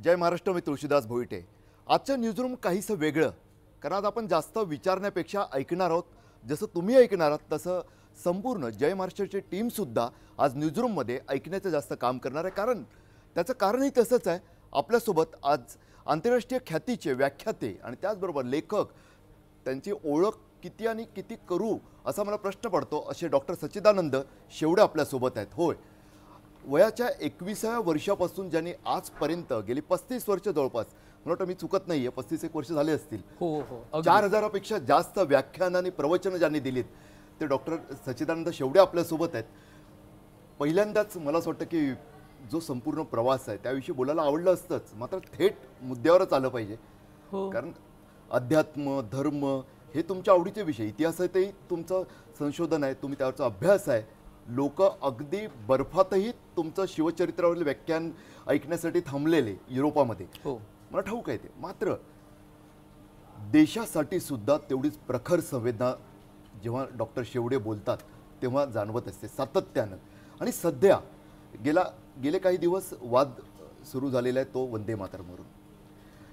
जय महाराष्ट्र. मी तुळशीदास भोईटे. आजचं न्यूजरूम काहीसं वेगळं, कारण आज आपण जास्त विचारण्यापेक्षा ऐकणार आहोत. जसं तुम्ही ऐकणार आहात तसं संपूर्ण जय महाराष्ट्राची टीमसुद्धा आज न्यूजरूममध्ये ऐकण्याचं जास्त काम करणार आहे. कारण त्याचं कारणही तसंच आहे. आपल्यासोबत आज आंतरराष्ट्रीय ख्यातीचे व्याख्याते आणि त्याचबरोबर लेखक, त्यांची ओळख किती आणि किती करू असा मला प्रश्न पडतो असे डॉक्टर सच्चिदानंद शेवडे आपल्यासोबत आहेत. होय, वयाच्या 21व्या वर्षापासून ज्यांनी आजपर्यंत गेली 35 वर्ष जवळपास, मला वाटतं मी चुकत नाही आहे, 35 वर्ष झाले असतील. हो हो 4000पेक्षा जास्त व्याख्यान आणि प्रवचनं ज्यांनी दिलीत ते डॉक्टर सच्चिदानंद शेवडे आपल्यासोबत आहेत. पहिल्यांदाच मला असं वाटतं की जो संपूर्ण प्रवास आहे त्याविषयी बोलायला आवडलं असतंच, मात्र थेट मुद्द्यावरच आलं पाहिजे. कारण अध्यात्म, धर्म हे तुमच्या आवडीचे विषय, इतिहासातही तुमचं संशोधन आहे, तुम्ही त्यावरचा अभ्यास आहे. लोक अगदी बर्फातही तुमचं शिवचरित्रावरील व्याख्यान ऐकण्यासाठी थांबलेले युरोपामध्ये. हो, मला ठाऊक आहे ते. मात्र देशासाठी सुद्धा तेवढीच प्रखर संवेदना जेव्हा डॉक्टर शेवडे बोलतात तेव्हा जाणवत असते सातत्यानं. आणि सध्या गेले काही दिवस वाद सुरू झालेला आहे तो वंदे मातरमवरून.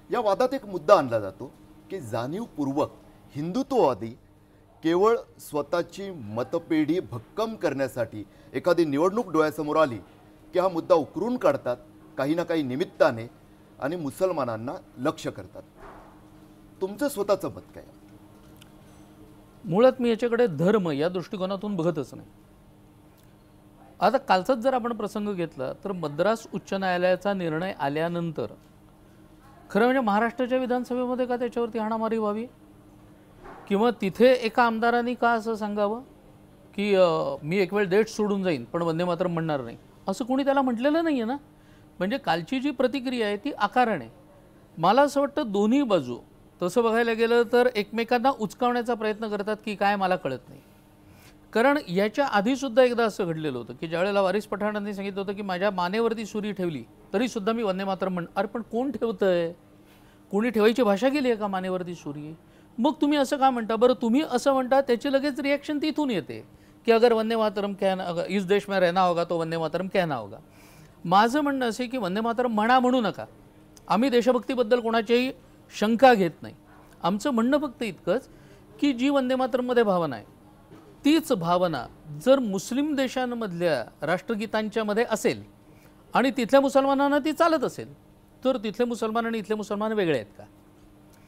या वादात एक मुद्दा आणला जातो की जाणीवपूर्वक हिंदुत्ववादी केवळ स्वतःची मतपेढी भक्कम करण्यासाठी एखादी निवडणूक डोळ्यासमोर आली की हा मुद्दा उकरून काढतात काही ना काही निमित्ताने आणि मुसलमानांना लक्ष्य करतात. तुमचं स्वतःचं मत काय? मुळात मी याच्याकडे धर्म या दृष्टिकोनातून बघतच नाही. आता कालचाच जर आपण प्रसंग घेतला तर मद्रास उच्च न्यायालयाचा निर्णय आल्यानंतर खरं म्हणजे महाराष्ट्राच्या विधानसभेमध्ये का त्याच्यावरती हाणामारी व्हावी, किंवा तिथे एका आमदारांनी का असं सांगावं की मी एक वेळ देश सोडून जाईन पण वंदे मातरम म्हणणार नाही, असं कोणी त्याला म्हटलेलं नाही आहे ना. म्हणजे कालची जी प्रतिक्रिया आहे ती आकारण आहे. मला असं वाटतं दोन्ही बाजू तसं बघायला गेलं तर एकमेकांना उचकावण्याचा प्रयत्न करतात की काय मला कळत नाही. कारण याच्या आधीसुद्धा एकदा असं घडलेलं होतं की ज्यावेळेला वारिस पठाणांनी सांगितलं होतं की माझ्या मानेवरती सुरी ठेवली तरीसुद्धा मी वंदे मातरम अरे पण कोण ठेवतं आहे? कोणी ठेवायची भाषा केली आहे का मानेवरती सुरी? मग तुम्ही असं का म्हणता? बरं, तुम्ही असं म्हणता त्याची लगेच रिॲक्शन तिथून येते की अगर वंदे मातरम कहना, इस देश में रहना होगा तो वंदे मातरम कहना होगा. माझं म्हणणं असे की वंदे मातरम म्हणू नका. आम्ही देशभक्तीबद्दल कोणाच्याही शंका घेत नाही. आमचं म्हणणं फक्त इतकंच की जी वंदे मातरममध्ये भावना आहे तीच भावना जर मुस्लिम देशांमधल्या राष्ट्रगीतांच्या मध्ये असेल आणि तिथल्या मुसलमानांना ती चालत असेल तर तिथले मुसलमान आणि इथले मुसलमान वेगळे आहेत का?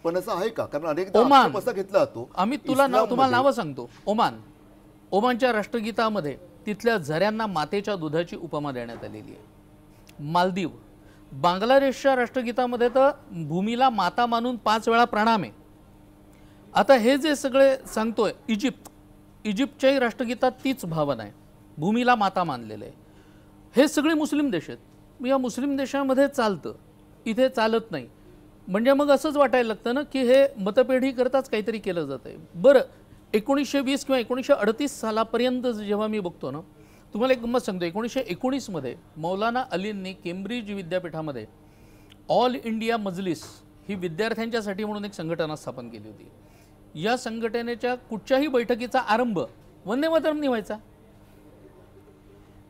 पण असं आहे का? कारण अनेकदा असा घेतला जातो. आम्ही तुम्हाला नावं सांगतो. ओमानच्या राष्ट्रगीतामध्ये तिथल्या झऱ्यांना मातेच्या दुधाची उपमा देण्यात आलेली आहे. मालदीव, बांगलादेशच्या राष्ट्रगीतामध्ये तर भूमीला माता मानून 5 वेळा प्रणाम आहे. आता हे जे सगळे सांगतोय, इजिप्तच्याही राष्ट्रगीतात तीच भावना आहे, भूमीला माता मानलेलं आहे. हे सगळे मुस्लिम देश आहेत. या मुस्लिम देशामध्ये चालतं, इथे चालत नाही. म्हणजे मग असंच वाटायला लागतं ना की हे मतपेढी करताच काहीतरी केलं जातं आहे. बरं, 1920 किंवा 1938 सालापर्यंत जेव्हा मी बघतो ना, तुम्हाला एक गंमत सांगतो. 1919मध्ये मौलाना अलींनी केम्ब्रिज विद्यापीठामध्ये ऑल इंडिया मजलिस ही विद्यार्थ्यांच्यासाठी म्हणून एक संघटना स्थापन केली होती. या संघटनेच्या कुठच्याही बैठकीचा आरंभ वंदे मातरमनी व्हायचा.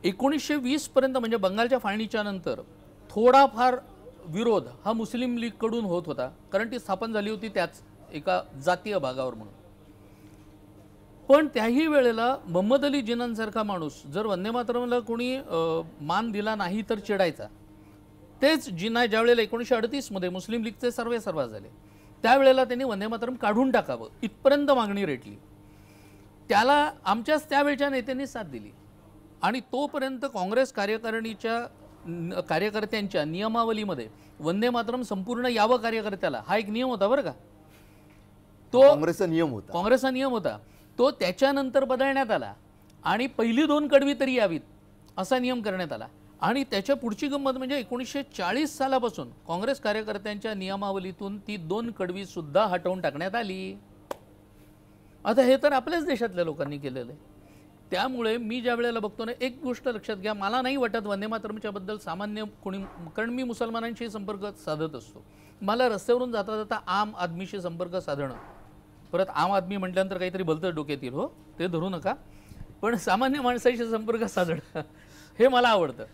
1920 पर्यंत म्हणजे बंगालच्या फाळणीच्या नंतर थोडाफार विरोध हा मुस्लिम लीगकडून होत होता, कारण ती स्थापन झाली होती त्याच एका जातीय भागावर म्हणून. पण त्याही वेळेला मोहम्मद अली जिन्नांसारखा माणूस जर वंदे मातरमला कोणी मान दिला नाही तर चिडायचा. तेच जिन्ना ज्यावेळेला 1938मध्ये मुस्लिम लीगचे सर्वेसर्वा झाले त्यावेळेला त्यांनी वंदे मातरम काढून टाकावं इथपर्यंत मागणी रेटली. त्याला आमच्याच त्यावेळच्या नेत्यांनी साथ दिली आणि तोपर्यंत काँग्रेस कार्यकर्त्यांच्या नियमावलीमध्ये वंदे मातरम संपूर्ण यावं कार्यकर्त्याला, हा एक नियम होता बरं का. तो काँग्रेसचा नियम होता. तो त्याच्यानंतर बदलण्यात आला आणि पहिली 2 कडवी तरी यावीत असा नियम करण्यात आला. आणि त्याच्या पुढची गंमत म्हणजे 1940 सालापासून काँग्रेस कार्यकर्त्यांच्या नियमावलीतून ती 2 कडवी सुद्धा हटवून टाकण्यात आली. आता हे तर आपल्याच देशातल्या लोकांनी केलेलं आहे. त्यामुळे मी ज्या वेळेला बघतो ना, एक गोष्ट लक्षात घ्या, मला नाही वाटत वंदे मातरमच्या बद्दल सामान्य कोणी, कारण मी मुसलमानांशी संपर्क साधत असतो. मला रस्त्यावरून जाता जाता आम आदमीशी संपर्क साधणं, परत आम आदमी म्हटल्यानंतर काहीतरी भलतं डोक्यात येईल, हो ते धरू नका, पण सामान्य माणसाशी संपर्क साधणं हे मला आवडतं.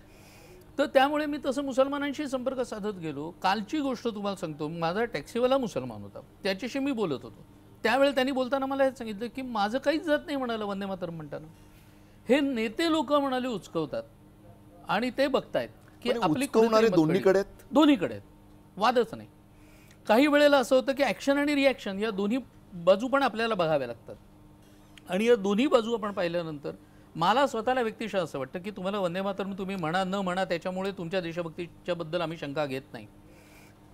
तर त्यामुळे मी तसं मुसलमानांशी संपर्क साधत गेलो. कालची गोष्ट तुम्हाला सांगतो, माझा टॅक्सीवाला मुसलमान होता, त्याच्याशी मी बोलत होतो. त्यावेळी त्यांनी बोलताना मला हे सांगितलं की माझं काहीच जात नाही म्हणालं वंदे मातरम म्हणताना. हे नेते लोक म्हणाले उचकवतात आणि ते बघतायत की आपली उचकवणारे दोन्हीकडे आहेत. दोन्हीकडे आहेत, वादच नाही. काही वेळेला असं होतं की ॲक्शन आणि रिॲक्शन या दोन्ही बाजू पण आपल्याला बघाव्या लागतात. आणि या दोन्ही बाजू आपण पाहिल्यानंतर मला स्वतःला व्यक्तिशः असं वाटतं की तुम्हाला वंदे मातरम तुम्ही म्हणा न म्हणा त्याच्यामुळे तुमच्या देशभक्तीच्या बद्दल आम्ही शंका घेत नाही.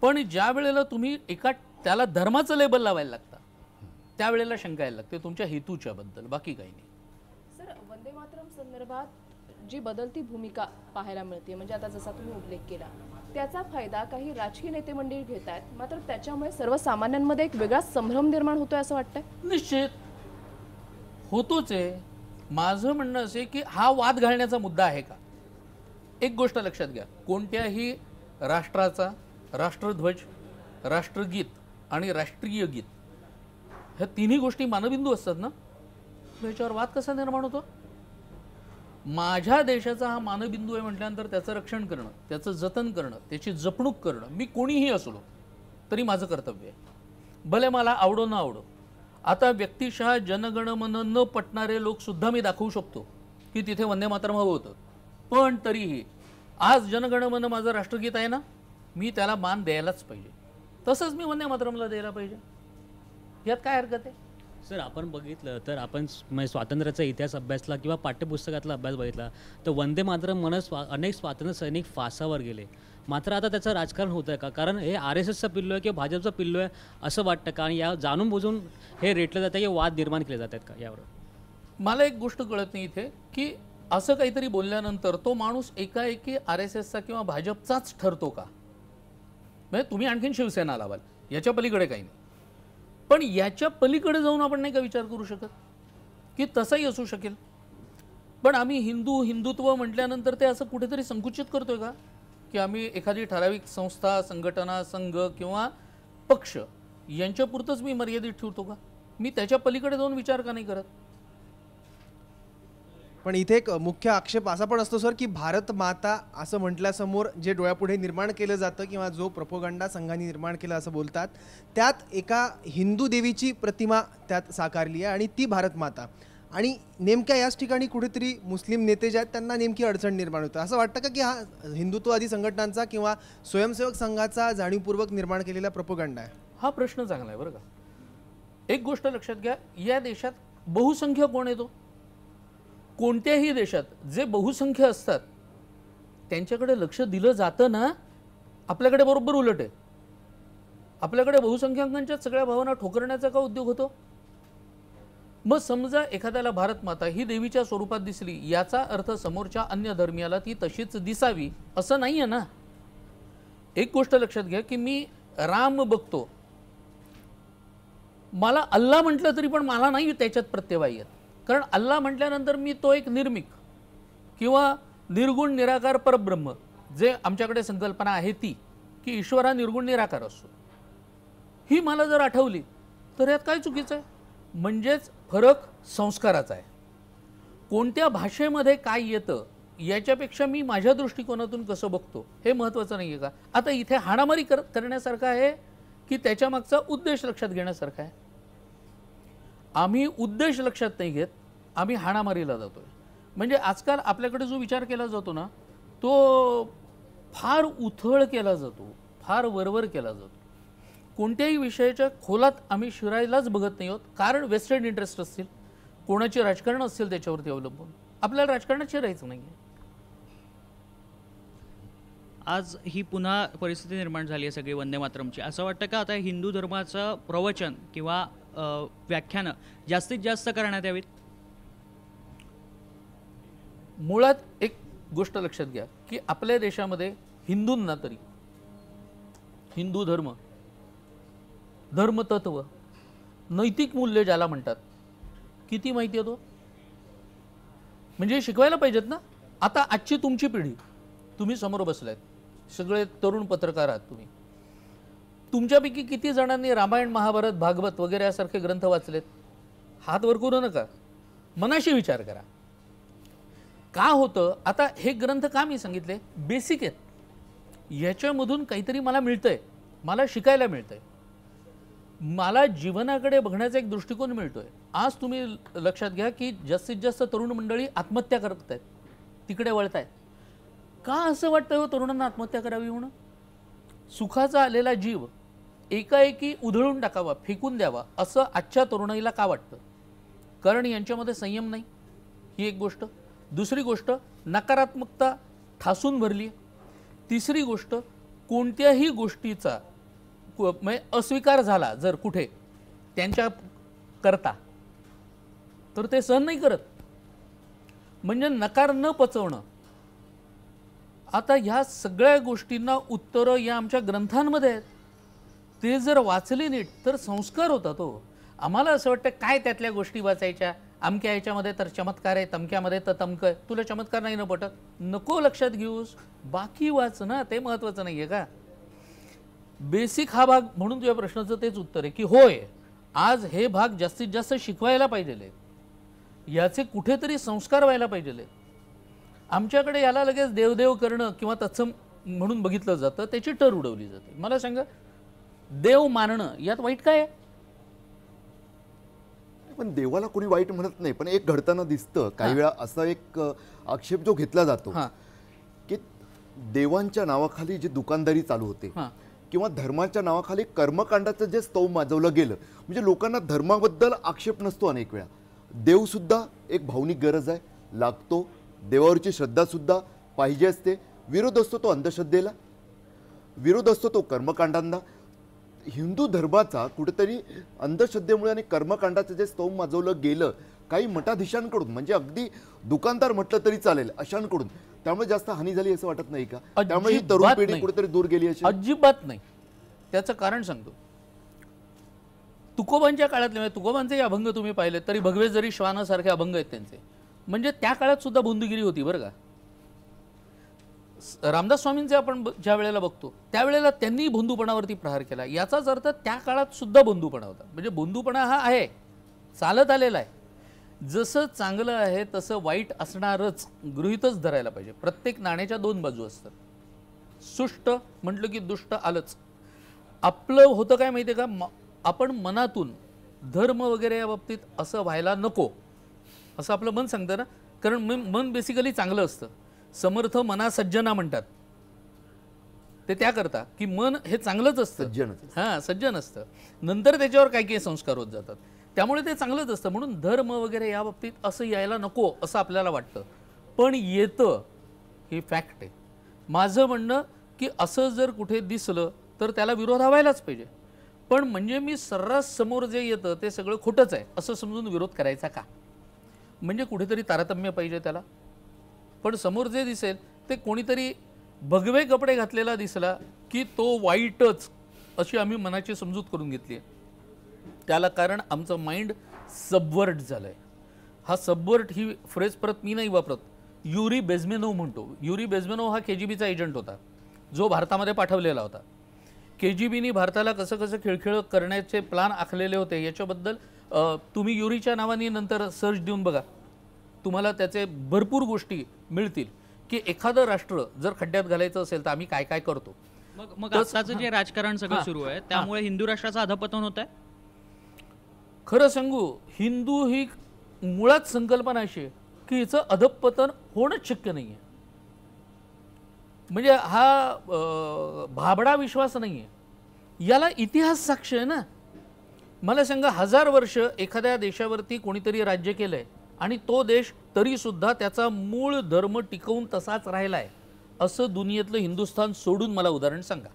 पण ज्या वेळेला तुम्ही एका त्याला धर्माचं लेबल लावायला लागता त्यावेळेला शंका यायला लागते तुमच्या हेतूच्या बद्दल, बाकी काही नाही. सर, वंदे मातरम संदर्भात जी बदलती भूमिका पाहायला मिळते, म्हणजे आता जसा तुम्ही उल्लेख केला, त्याचा फायदा काही राजकीय नेते मंडळी घेत आहेत, मात्र त्याच्यामुळे सर्वसामान्यांमध्ये एक वेगळा संभ्रम निर्माण होतोय असं वाटतंय. निश्चित होतोच आहे. माझं म्हणणं असे की हा वाद घालण्याचा मुद्दा आहे का? एक गोष्ट लक्षात घ्या, कोणत्याही राष्ट्राचा राष्ट्रध्वज, राष्ट्रगीत आणि राष्ट्रीय गीत ह्या तिन्ही गोष्टी मानबिंदू असतात ना, याच्यावर वाद कसा निर्माण होतो? माझ्या देशाचा हा मानबिंदू आहे म्हटल्यानंतर त्याचं रक्षण करणं, त्याचं जतन करणं, त्याची जपणूक करणं मी कोणीही असलो तरी माझं कर्तव्य आहे, भले मला आवडो न आवडो. आता व्यक्तिशः जनगणमन न पटणारे लोक सुद्धा मी दाखवू शकतो की तिथे वंदे मातरम हवं होतं, पण तरीही आज जनगणमन माझं राष्ट्रगीत आहे ना, मी त्याला मान द्यायलाच पाहिजे. तसंच मी वंदे मातरमला द्यायला पाहिजे, यात काय हरकत आहे? सर, आपण बघितलं तर आपण स्वातंत्र्याचा इतिहास अभ्यासला किंवा पाठ्यपुस्तकातला अभ्यास बघितला तर वंदे मातरम म्हणत अनेक स्वातंत्र्य सैनिक फासावर गेले. मात्र आता त्याचं राजकारण होतं आहे का? कारण हे RSSचं पिल्लू आहे किंवा भाजपचं पिल्लू आहे असं वाटतं का? आणि या जाणून बुजून हे रेटलं जातं की वाद निर्माण केले जातात का यावर? मला एक गोष्ट कळत नाही इथे की असं काहीतरी बोलल्यानंतर तो माणूस एकाएकी RSSचा किंवा भाजपचाच ठरतो का? म्हणजे तुम्ही आणखीन शिवसेना लावाल, याच्या पलीकडे काही नाही. पण याच्या पलीकडे जाऊन आपण नाही का विचार करू शकत की तसंही असू शकेल? पण आम्ही हिंदुत्व म्हटल्यानंतर ते असं कुठेतरी संकुचित करतोय का की आम्ही एखादी ठराविक संस्था, संघटना, संघ किंवा पक्ष यांच्यापुरतंच मी मर्यादित ठेवतो का? मी त्याच्या पलीकडे जाऊन विचार का नाही करत? पण इथे एक मुख्य आक्षेप असा पण असतो सर की भारत माता असं म्हटल्यासमोर जे डोळ्यापुढे निर्माण केलं जातं किंवा जो प्रोपोगंडा संघाने निर्माण केला असं बोलतात, त्यात एका हिंदू देवीची प्रतिमा त्यात साकारली आहे आणि ती भारत माता. आणि नेमक्या याच ठिकाणी कुठेतरी मुस्लिम नेते जे आहेत त्यांना नेमकी अडचण निर्माण होतं. असं वाटतं का की हा हिंदुत्ववादी संघटनांचा किंवा स्वयंसेवक संघाचा जाणीवपूर्वक निर्माण केलेला प्रोपोगंडा आहे? हा प्रश्न चांगला आहे बरं का. एक गोष्ट लक्षात घ्या, या देशात बहुसंख्य कोण येतो? कोणत्याही देशात जे बहुसंख्य असतात त्यांच्याकडे लक्ष दिलं जातं ना. आपल्याकडे बरोबर उलट आहे. आपल्याकडे बहुसंख्याकांच्या सगळ्या भावना ठोकरण्याचा का उद्योग होतो? मग समजा एखाद्याला भारत माता ही देवीच्या स्वरूपात दिसली, याचा अर्थ समोरच्या अन्य धर्मियाला ती तशीच दिसावी असं नाही आहे ना. एक गोष्ट लक्षात घ्या की मी राम बघतो, मला अल्लाह म्हटलं तरी पण मला नाही त्याच्यात प्रत्यवाय येत. कारण अल्लाह म्हटल्यानंतर मी तो एक निर्मिक किंवा निर्गुण निराकार परब्रह्म, जे आमच्याकडे संकल्पना आहे ती की ईश्वर हा निर्गुण निराकार असतो, ही मला जर आठवली तर यात काय चुकीचं आहे? म्हणजेच फरक संस्काराचा आहे. कोणत्या भाषेमध्ये काय येतं याच्यापेक्षा मी माझ्या दृष्टिकोनातून कसं बघतो हे महत्त्वाचं नाही आहे का? आता इथे हाणामारी करण्यासारखं आहे की त्याच्या मागचा उद्देश लक्षात घेण्यासारखा आहे? आम्ही उद्देश लक्षात नाही घेत, आम्ही हाणामारीला जातोय. म्हणजे आजकाल आपल्याकडे जो विचार केला जातो ना, तो फार उथळ केला जातो, फार वरवर केला जातो. कोणत्याही विषयाच्या खोलात आम्ही शिरायलाच बघत नाही आहोत. कारण वेस्टेड इंटरेस्ट असतील, कोणाची राजकारण असतील त्याच्यावरती अवलंबून. आपल्याला राजकारणात शिरायचं नाही. आज ही पुन्हा परिस्थिती निर्माण झाली आहे सगळी वंदे मातरमची. असं वाटतं का आता हिंदू धर्माचं प्रवचन किंवा व्याख्यानं जास्तीत जास्त करण्यात यावीत? मुळात एक गोष्ट लक्षात घ्या की आपल्या देशामध्ये हिंदूंना तरी हिंदू धर्म, धर्मतत्व, नैतिक मूल्य ज्याला म्हणतात, किती माहिती आहे तो? म्हणजे शिकवायला पाहिजेत ना. आता आजची तुमची पिढी, तुम्ही समोर बसलायत, सगळे तरुण पत्रकार आहात तुम्ही, तुमच्यापैकी किती जणांनी रामायण, महाभारत, भागवत वगैरे यासारखे ग्रंथ वाचलेत? हात वर करू नका, मनाशी विचार करा. का होतं? आता हे ग्रंथ का मी सांगितले? बेसिक आहेत, याच्यामधून काहीतरी मला मिळतंय, मला शिकायला मिळतंय, मला जीवनाकडे बघण्याचा एक दृष्टिकोन मिळतोय. आज तुम्ही लक्षात घ्या की जास्तीत जास्त तरुण मंडळी आत्महत्या करत आहेत, तिकडे वळत आहेत. का असं वाटतं हो तरुणांना आत्महत्या करावी म्हणून? सुखाचा आलेला जीव एकाएकी उधळून टाकावा, फेकून द्यावा, असं आजच्या तरुणाईला का वाटतं? कारण यांच्यामध्ये संयम नाही, ही एक गोष्ट. दुसरी गोष्ट, नकारात्मकता ठासून भरली. तिसरी गोष्ट, कोणत्याही गोष्टीचा म्हणजे अस्वीकार झाला जर कुठे त्यांच्या करता, तर ते सहन नाही करत. म्हणजे नकार न पचवणं. आता ह्या सगळ्या गोष्टींना उत्तरं या आमच्या ग्रंथांमध्ये आहेत. ते जर वाचले नीट तर संस्कार होतात. तो आम्हाला असं वाटतं काय त्यातल्या गोष्टी वाचायच्या, अमक्या याच्यामध्ये तर चमत्कार आहे, तमक्यामध्ये तर तमकं आहे. तुला चमत्कार नाही न पटत, नको लक्षात घेऊस, बाकी वाच ना, ते महत्त्वाचं नाही आहे का? बेसिक हा भाग. म्हणून तुझ्या प्रश्नाचं तेच उत्तर आहे की होय, आज हे भाग जास्तीत जास्त शिकवायला पाहिजे, याचे कुठेतरी संस्कार व्हायला पाहिजे. आमच्याकडे याला लगेच देवदेव करणं किंवा तत्सम म्हणून बघितलं जातं, त्याची टर उडवली जाते. मला सांगा, देव मानणं यात वाईट काय आहे? पण देवाला कोणी वाईट म्हणत नाही, पण एक घडताना दिसतं काही वेळा असा एक आक्षेप जो घेतला जातो की देवांच्या नावाखाली जी दुकानदारी चालू होते किंवा धर्माच्या नावाखाली कर्मकांडाचं जे स्तव माजवलं गेलं, म्हणजे लोकांना धर्माबद्दल आक्षेप नसतो. अनेक वेळा देव सुद्धा एक भावनिक गरज आहे, लागतो. देवावरची श्रद्धा सुद्धा पाहिजे असते. विरोध असतो तो अंधश्रद्धेला, विरोध असतो तो कर्मकांडांना. हिंदू धर्माचा कुठेतरी अंधश्रद्धेमुळे आणि कर्मकांडाचं जे स्तव माजवलं गेलं काही मठाधीशांकडून, म्हणजे अगदी दुकानदार म्हटलं तरी चालेल अशांकडून, त्यामुळे जास्त हानी झाली असं वाटत नाही का? त्यामुळे ही तरुण पिढी कुठेतरी दूर गेली अशी? अजिबात नाही. त्याचं कारण सांगतो. तुकोबांच्या काळातले, म्हणजे तुकोबांचे अभंग तुम्ही पाहिले तरी भगवे जरी श्वानासारखे अभंग आहेत त्यांचे, म्हणजे त्या काळात सुद्धा बोंदगिरी होती बरं का. रामदास स्वामींचे आपण ज्या वेळेला बघतो त्यावेळेला त्यांनी बंधुपणावरती प्रहार केला. याचाच अर्थ त्या काळात सुद्धा बंधुपणा होता. म्हणजे बंधुपणा हा आहे, चालत आलेला आहे. जसं चांगलं आहे तसं वाईट असणारच, गृहीतच धरायला पाहिजे. प्रत्येक नाण्याच्या दोन बाजू असतात. सुष्ट म्हटलं की दुष्ट आलंच. आपलं होतं काय माहिती आहे का, आपण मनातून धर्म वगैरे या बाबतीत असं व्हायला नको असं आपलं मन सांगतं ना. कारण मन बेसिकली चांगलं असतं. समर्थ मना सज्जना म्हणतात ते त्याकरता की मन हे चांगलंच असतं, हां सज्जन असतं. नंतर त्याच्यावर काही काही संस्कार होत जातात, त्यामुळे ते चांगलंच असतं. म्हणून धर्म वगैरे या बाबतीत असं यायला नको असं आपल्याला वाटतं, पण येतं, ही फॅक्ट आहे. माझं म्हणणं की असं जर कुठे दिसलं तर त्याला विरोध व्हायलाच पाहिजे. पण म्हणजे मी सर्रास समोर जे येतं ते सगळं खोटंच आहे असं समजून विरोध करायचा का? म्हणजे कुठेतरी तारतम्य पाहिजे त्याला. पण समोर जे दिसेल ते कोणीतरी भगवे कपडे घातलेला दिसला की तो वाईटच अशी आम्ही मनाची समजूत करून घेतली आहे. त्याला कारण आमचं माइंड सबवर्ट झालं आहे. हा सबवर्ट ही फ्रेज परत मी नाही वापरत, युरी बेझमेनोव म्हणतो. युरी बेझमेनोव हा KGBचा एजंट होता जो भारतामध्ये पाठवलेला होता. KGBनी भारताला कसं कसं खिळखिळ करण्याचे प्लान आखलेले होते याच्याबद्दल तुम्ही युरीच्या नावाने नंतर सर्च देऊन बघा, तुम्हाला त्याचे भरपूर गोष्टी मिळतील की एखादं राष्ट्र जर खड्ड्यात घालायचं असेल तर आम्ही काय काय करतो. मग आताचं जे राजकारण सगळं सुरू आहे त्यामुळे हिंदू राष्ट्राचं अधपतन होत आहे. खरं सांगू, हिंदू ही मुळात संकल्पना अशी आहे की हिचं अधपतन होणंच शक्य नाही आहे. म्हणजे हा भाबडा विश्वास नाही आहे, याला इतिहास साक्ष आहे ना. मला सांगा, 1000 वर्ष एखाद्या देशावरती कोणीतरी राज्य केलंय आणि तो देश तरी सुद्धा त्याचा मूळ धर्म टिकवून तसाच राहिला आहे असं दुनियेतलं हिंदुस्थान सोडून मला उदाहरण सांगा.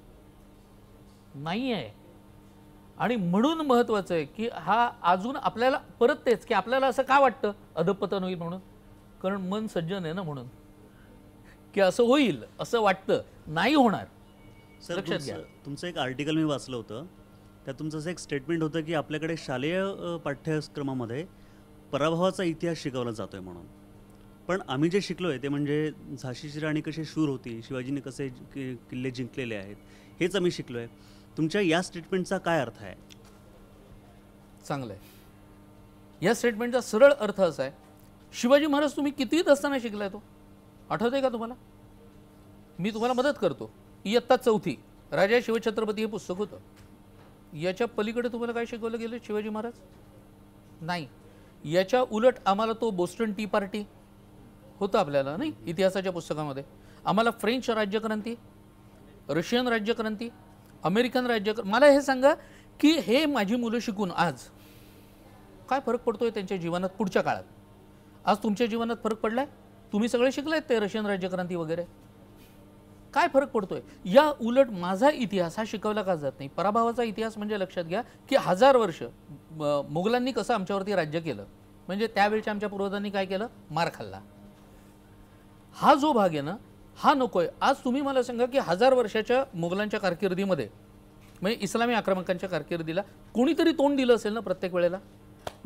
नाही आहे. आणि म्हणून महत्त्वाचं आहे की हा अजून आपल्याला परत तेच की आपल्याला असं का वाटतं अधपतन होईल म्हणून, कारण मन सज्जन आहे ना, म्हणून की असं होईल असं वाटतं, नाही होणार. लक्षात घ्या. तुमचं एक आर्टिकल मी वाचलं होतं, त्यात तुमचं असं एक स्टेटमेंट होतं की आपल्याकडे शालेय पाठ्यक्रमामध्ये पराभवाचा इतिहास शिकवला जातोय म्हणून. पण आम्ही जे शिकलोय ते म्हणजे झाशीची राणी कशी शूर होती, शिवाजीने कसे किल्ले जिंकलेले आहेत, हेच आम्ही शिकलोय. तुमच्या या स्टेटमेंटचा काय अर्थ आहे? चांगलं आहे. या स्टेटमेंटचा सरळ अर्थ असा आहे शिवाजी महाराज तुम्ही कितवीत असताना शिकलाय तो आठवतंय का तुम्हाला? मी तुम्हाला मदत करतो. इयत्ता 4थी राजा शिवछत्रपती हे पुस्तक होतं. याच्या पलीकडे तुम्हाला काय शिकवलं गेलं शिवाजी महाराज? नाही. याच्या उलट आम्हाला तो बोस्टन टी पार्टी होतं आपल्याला नाही इतिहासाच्या पुस्तकामध्ये. आम्हाला फ्रेंच राज्यक्रांती, रशियन राज्यक्रांती, अमेरिकन मला हे सांगा की हे माझी मुलं शिकून आज काय फरक पडतोय त्यांच्या जीवनात पुढच्या काळात? आज तुमच्या जीवनात फरक पडलाय? तुम्ही सगळे शिकलेत ते रशियन राज्यक्रांती वगैरे. काय फरक पडतोय? या उलट माझा इतिहास हा शिकवला का जात नाही? पराभवाचा इतिहास म्हणजे लक्षात घ्या की 1000 वर्ष मुघलांनी कसं आमच्यावरती राज्य केलं, म्हणजे त्यावेळच्या आमच्या पूर्वजांनी काय केलं? मार खाल्ला. हा जो भाग आहे ना हा नकोय. आज तुम्ही मला सांगा की 1000 वर्षाच्या मुघलांच्या कारकिर्दीमध्ये म्हणजे इस्लामी आक्रमकांच्या कारकिर्दीला कोणीतरी तोंड दिलं असेल ना प्रत्येक वेळेला?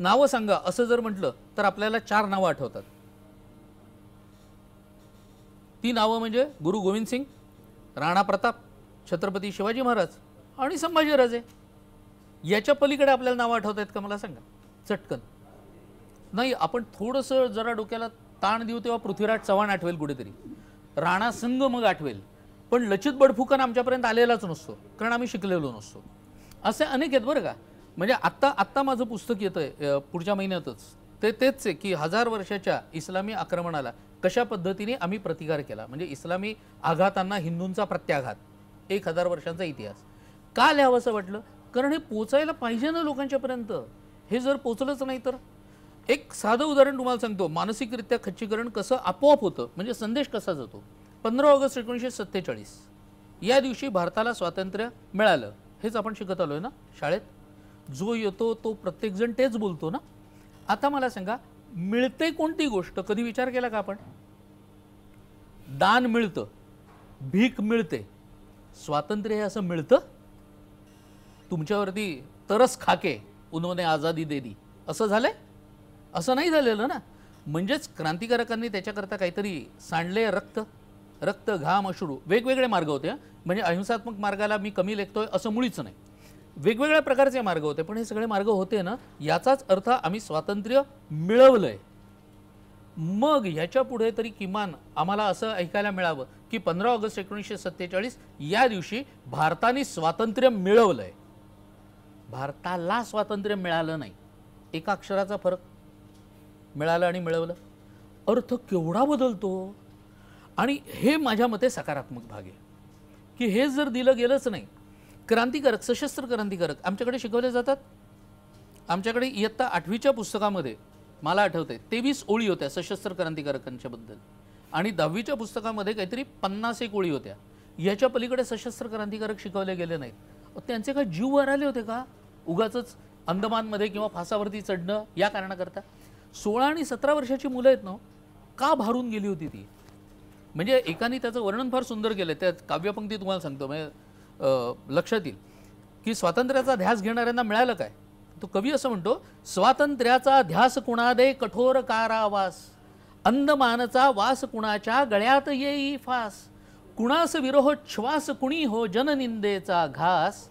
नावं सांगा असं जर म्हटलं तर आपल्याला 4 नावं आठवतात. ती नावं म्हणजे गुरु गोविंद सिंग, राणा प्रताप, छत्रपती शिवाजी महाराज आणि संभाजीराजे. याच्या पलीकडे आपल्याला नावं आठवत आहेत का मला सांगा चटकन? नाही. आपण थोडंसं जरा डोक्याला ताण देऊ तेव्हा पृथ्वीराज चव्हाण आठवेल कुठेतरी, राणा संग मग आठवेल, पण लचित बडफुकन आमच्यापर्यंत आलेलाच नसतो कारण आम्ही शिकलेलो नसतो. असे अनेक आहेत बरं का. म्हणजे आत्ता माझं पुस्तक येतंय पुढच्या महिन्यातच, तेच आहे की 1000 वर्षाच्या इस्लामी आक्रमणाला कशा पद्धतीने आम्ही प्रतिकार केला. म्हणजे इस्लामी आघातांना हिंदूंचा प्रत्याघात, 1000 वर्षांचा इतिहास. का लिहावं असं वाटलं? कारण हे पोचायला पाहिजे ना लोकांच्यापर्यंत. हे जर पोचलंच नाही तर. एक साधं उदाहरण तुम्हाला सांगतो. मानसिकरित्या खच्चीकरण कसं आपोआप होतं, म्हणजे संदेश कसा जातो. 15 ऑगस्ट 1947 या दिवशी भारताला स्वातंत्र्य मिळालं. हेच आपण शिकत आलोय ना शाळेत. जो येतो तो प्रत्येकजण तेच बोलतो ना. आता मला सांगा मिळते कोणती गोष्ट? कधी विचार केला का आपण? दान मिळतं, भीक मिळते, स्वातंत्र्य हे असं मिळतं? तुमच्यावरती तरस खाके उन्होंने आझादी दे दी असं झालंय? असं नाही झालेलं ना. म्हणजेच क्रांतिकारकांनी त्याच्याकरता काहीतरी सांडले रक्त घाम अश्रू. वेगवेगळे मार्ग होते. म्हणजे अहिंसात्मक मार्गाला मी कमी लेखतोय असं मुळीच नाही. वेगवेगळ्या प्रकारचे मार्ग होते, पण हे सगळे मार्ग होते ना, याचाच अर्थ आम्ही स्वातंत्र्य मिळवलंय. मग ह्याच्या पुढे तरी किमान आम्हाला असं ऐकायला मिळावं की 15 ऑगस्ट 1947 या दिवशी भारताने स्वातंत्र्य मिळवलंय. भारताला स्वातंत्र्य मिळालं नाही. एका अक्षराचा फरक. मिळालं आणि मिळवलं, अर्थ केवढा बदलतो. आणि हे माझ्या मते सकारात्मक भाग आहे की हे जर दिलं गेलंच नाही. क्रांतिकारक, सशस्त्र क्रांतिकारक आमच्याकडे शिकवले जातात. आमच्याकडे इयत्ता 8वीच्या पुस्तकामध्ये मला आठवतंय 23 ओळी होत्या सशस्त्र क्रांतिकारकांच्या बद्दल, आणि 10वीच्या पुस्तकामध्ये काहीतरी 50 ओळी होत्या. याच्या पलीकडे सशस्त्र क्रांतिकारक शिकवले गेले नाहीत. त्यांचे काय जीव वर आले होते का उगाचच अंदमानमध्ये किंवा फासावरती चढणं या कारणाकरता? 16 आणि 17 वर्षाची मुलं आहेत ना, का भारून गेली होती ती? म्हणजे एकाने त्याचं वर्णन फार सुंदर केलं. त्या काव्यपंक्ती तुम्हाला सांगतो, म्हणजे लक्षात येईल की स्वातंत्र्याचा ध्यास घेणाऱ्यांना मिळालं काय. तो कवी असं म्हणतो, स्वातंत्र्याचा ध्यास कुणा दे कठोर कारावास, अंदमानचा वास कुणाच्या गळ्यात येई फास, कुणास विरोह श्वास कुणी हो जननिंदेचा घास,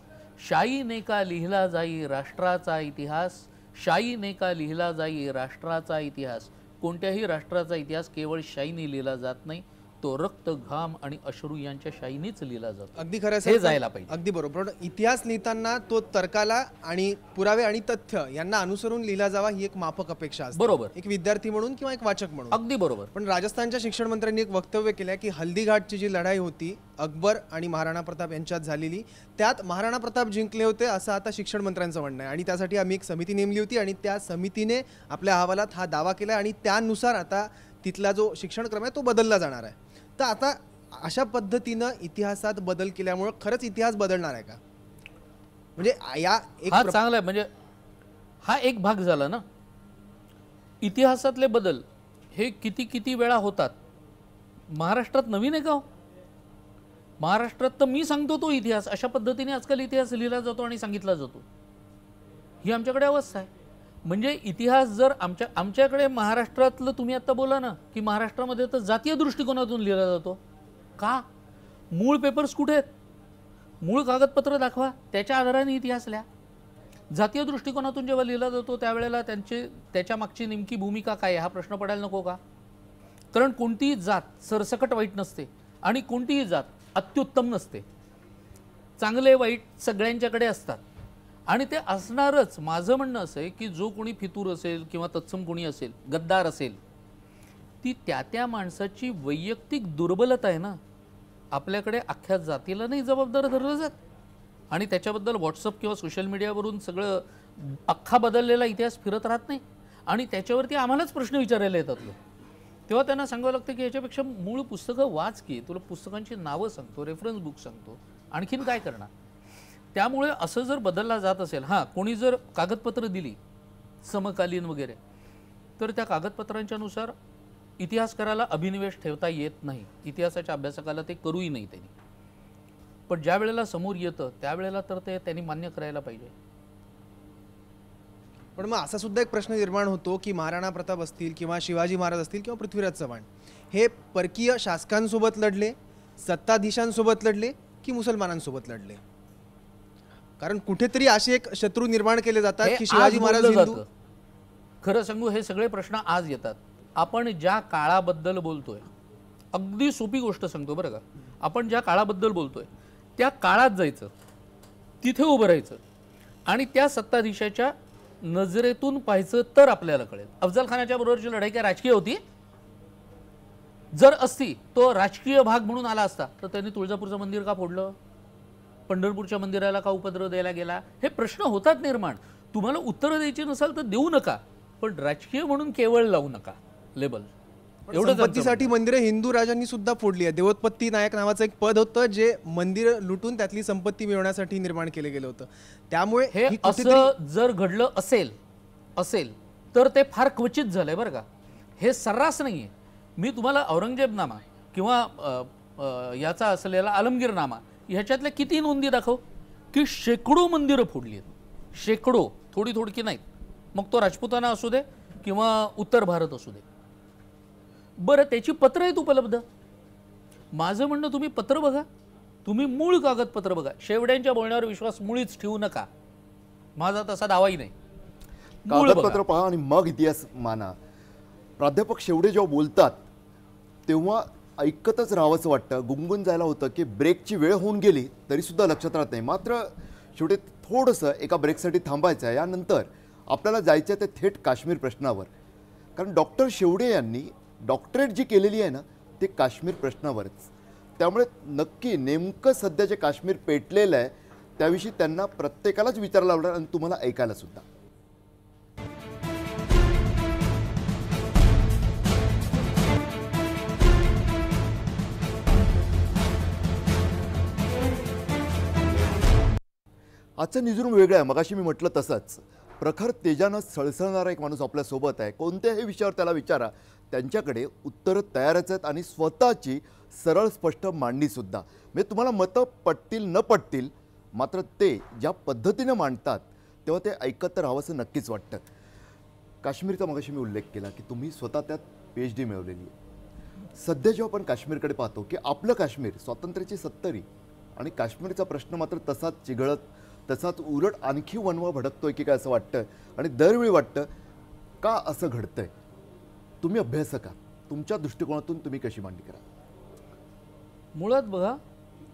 शाईने का लिहिला जाई राष्ट्राचा इतिहास, शाईने का लिहिला जाई राष्ट्राचा इतिहास. कोणत्याही राष्ट्राचा इतिहास केवळ शाईने लिहिला जात नाही, तो रक्त, घाम आणि अश्रू यांच्या शाईनेच लिहिला जातो. अगदी खरं हे जायला पाहिजे. अगदी बरोबर. इतिहास लिहिताना तो तर्काला आणि पुरावे आणि तथ्य यांना अनुसरून लिहिला जावा ही एक माफक अपेक्षा असते. बरोबर. एक विद्यार्थी म्हणून किंवा एक वाचक म्हणून. अगदी बरोबर. पण राजस्थानच्या शिक्षण मंत्र्यांनी एक वक्तव्य केलं की हल्दीघाटची जी लढाई होती अकबर आणि महाराणा प्रताप यांच्यात झालेली, त्यात महाराणा प्रताप जिंकले होते असं आता शिक्षण मंत्र्यांचं म्हणणं आहे. आणि त्यासाठी आम्ही एक समिती नेमली होती आणि त्या समितीने आपल्या अहवालात हा दावा केला आणि त्यानुसार आता तिथला जो शिक्षण क्रम आहे तो बदलला जाणार आहे. तर आता अशा पद्धतीनं इतिहासात बदल केल्यामुळे खरंच इतिहास बदलणार आहे का? म्हणजे या हा चांगला आहे. म्हणजे हा एक भाग झाला ना. इतिहासातले बदल हे किती वेळा होतात. महाराष्ट्रात नवीन आहे का हो? महाराष्ट्रात तर मी सांगतो तो इतिहास अशा पद्धतीने आजकाल इतिहास लिहिला जातो आणि सांगितला जातो. ही आमच्याकडे अवस्था आहे. म्हणजे इतिहास जर आमच्याकडे महाराष्ट्रातलं तुम्ही आता बोला ना की महाराष्ट्रामध्ये तर जातीय दृष्टिकोनातून लिहिला जातो. का? मूळ पेपर्स कुठे आहेत? मूळ कागदपत्र दाखवा, त्याच्या आधाराने इतिहास लिहा. जातीय दृष्टिकोनातून जेव्हा लिहिला जातो त्यावेळेला त्याच्या मागची नेमकी भूमिका काय आहे हा प्रश्न पडायला नको का? कारण कोणतीही जात सरसकट वाईट नसते आणि कोणतीही जात अत्युत्तम नसते. चांगले वाईट सगळ्यांच्याकडे असतात आणि ते असणारच. माझं म्हणणं असं आहे की जो कोणी फितूर असेल किंवा तत्सम कोणी असेल, गद्दार असेल, ती त्या माणसाची वैयक्तिक दुर्बलता आहे ना. आपल्याकडे अख्ख्या जातीला नाही जबाबदार धरलं जात आणि त्याच्याबद्दल व्हॉट्सअप किंवा सोशल मीडियावरून सगळं अख्खा बदललेला इतिहास फिरत राहत नाही आणि त्याच्यावरती आम्हालाच प्रश्न विचारायला येतात लोक. तेव्हा त्यांना सांगावं लागतं की याच्यापेक्षा मूळ पुस्तकं वाच की, तुला पुस्तकांची नावं सांगतो, रेफरन्स बुक सांगतो, आणखीन काय करणार. त्यामुळे असं जर बदलला जात असेल, हां कोणी जर कागदपत्र दिली समकालीन वगैरे, तर त्या कागदपत्रांच्या नुसार इतिहासकाराला अभिनिवेश ठेवता येत नाही. इतिहासाच्या अभ्यासकाला ते करूही नाही त्यांनी. पण ज्या वेळेला समोर येतं त्यावेळेला तर ते त्यांनी मान्य करायला पाहिजे. पण मग असा सुद्धा एक प्रश्न निर्माण होतो की महाराणा प्रताप असतील किंवा शिवाजी महाराज असतील किंवा पृथ्वीराज चव्हाण हे परकीय शासकांसोबत लढले, सत्ताधीशांसोबत लढले की मुसलमानांसोबत लढले? कारण कुठेतरी असे एक शत्रू निर्माण केले जातात हे की शिवाजी आज महाराज बोललं हिंदू. जातं. खरं सांगू, हे सगळे प्रश्न आज येतात. आपण ज्या काळाबद्दल बोलतोय, अगदी सोपी गोष्ट सांगतो बरं का, आपण ज्या काळाबद्दल बोलतोय त्या काळात जायचं, तिथे उभं राहायचं आणि त्या सत्ताधीशाच्या नजरेतून पाहायचं तर आपल्याला कळेल. अफजल खानाच्या बरोबरची लढाई काय राजकीय होती? जर असती तो राजकीय भाग म्हणून आला असता तर त्यांनी तुळजापूरचं मंदिर का फोडलं? पंढरपूरच्या मंदिराला का उपद्रव द्यायला गेला? हे प्रश्न होतात निर्माण. तुम्हाला उत्तरं द्यायची नसाल तर देऊ नका, पण राजकीय म्हणून केवळ लावू नका लेबल. संपत्तीसाठी मंदिरे हिंदू राजांनी सुद्धा फोडली आहे. देवोत्पत्ती नायक नावाचं एक पद होतं जे मंदिर लुटून त्यातली संपत्ती मिळवण्यासाठी निर्माण केलं गेलं होतं. त्यामुळे हे ही कुठेतरी असं जर घडलं असेल तर ते फार क्वचित झालंय बरं का. हे सर्रास नाहीये. मी तुम्हाला औरंगजेबनामा किंवा याचा असलेला आलमगीरनामा ह्याच्यातल्या किती नोंदी दाखव की शेकडो मंदिरं फोडली आहेत. शेकडो, थोडी थोडकी नाहीत. मग तो राजपुताना असू दे किंवा उत्तर भारत असू दे. बरं, त्याची पत्र आहेत उपलब्ध. माझं म्हणणं, तुम्ही पत्र बघा, तुम्ही मूळ कागदपत्र बघा. शेवड्यांच्या बोलण्यावर विश्वास मुळीच ठेवू नका. माझा तसा दावाही नाही. मूळ कागदपत्र बघा. पहा आणि मग इतिहास माना. प्राध्यापक शेवडे जेव्हा बोलतात तेव्हा ऐकतच राहावंसं वाटतं. गुंगून जायला होतं की ब्रेकची वेळ होऊन गेली तरी सुद्धा लक्षात राहत नाही. मात्र शेवटी थोडंसं एका ब्रेकसाठी थांबायचं आहे. यानंतर आपल्याला जायचं आहे ते थेट काश्मीर प्रश्नावर. कारण डॉक्टर शेवडे यांनी डॉक्टरेट जी केलेली आहे ना ते काश्मीर प्रश्नावरच. त्यामुळे नक्की नेमकं सध्या जे काश्मीर पेटलेलं आहे त्याविषयी त्यांना प्रत्येकालाच विचारायला आवडणार आणि तुम्हाला ऐकायला सुद्धा. आजचं न्यूजरूम वेगळं आहे. मगाशी मी म्हटलं तसंच प्रखर तेजानं सळसळणारा एक माणूस आपल्यासोबत आहे. कोणत्याही विषयावर त्याला विचारा, त्यांच्याकडे उत्तरं तयारच आहेत आणि स्वतःची सरळ स्पष्ट मांडणीसुद्धा. म्हणजे तुम्हाला मतं पटतील न पटतील, मात्र ते ज्या पद्धतीनं मांडतात तेव्हा ते ऐकत तर राहावंसं नक्कीच वाटतं. काश्मीरचा मगाशी मी उल्लेख केला की तुम्ही स्वतः त्यात PhD मिळवलेली आहे. सध्या जेव्हा आपण काश्मीरकडे पाहतो की आपलं काश्मीर स्वातंत्र्याची 70 आणि काश्मीरचा प्रश्न मात्र तसाच चिघळत, तसाच उलट आणखी वणवा भडकतोय की काय असं वाटतं. आणि दरवेळी वाटतं का असं घडतंय. तुम्ही अभ्यासक आहात, तुमच्या दृष्टिकोनातून तुम्ही कशी मांडणी करा? मुळात बघा,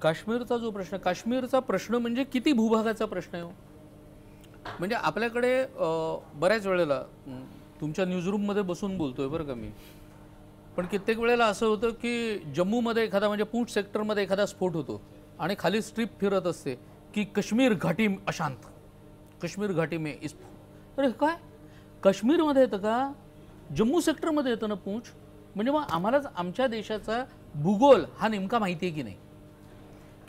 काश्मीरचा जो प्रश्न, काश्मीरचा प्रश्न म्हणजे किती भूभागाचा प्रश्न आहे. म्हणजे आपल्याकडे बऱ्याच वेळेला तुमच्या न्यूजरूममध्ये बसून बोलतोय बरं का मी, पण कित्येक वेळेला असं होतं की जम्मूमध्ये एखादा, म्हणजे पूंछ सेक्टरमध्ये एखादा स्फोट होतो आणि खाली स्ट्रीप फिरत असते की कश्मीर घाटी अशांत, कश्मीर घाटी में इस. अरे काय, काश्मीरमध्ये येतं का? जम्मू सेक्टरमध्ये येतं ना पूंछ. म्हणजे मग आम्हालाच आमच्या देशाचा भूगोल हा नेमका माहिती आहे की नाही,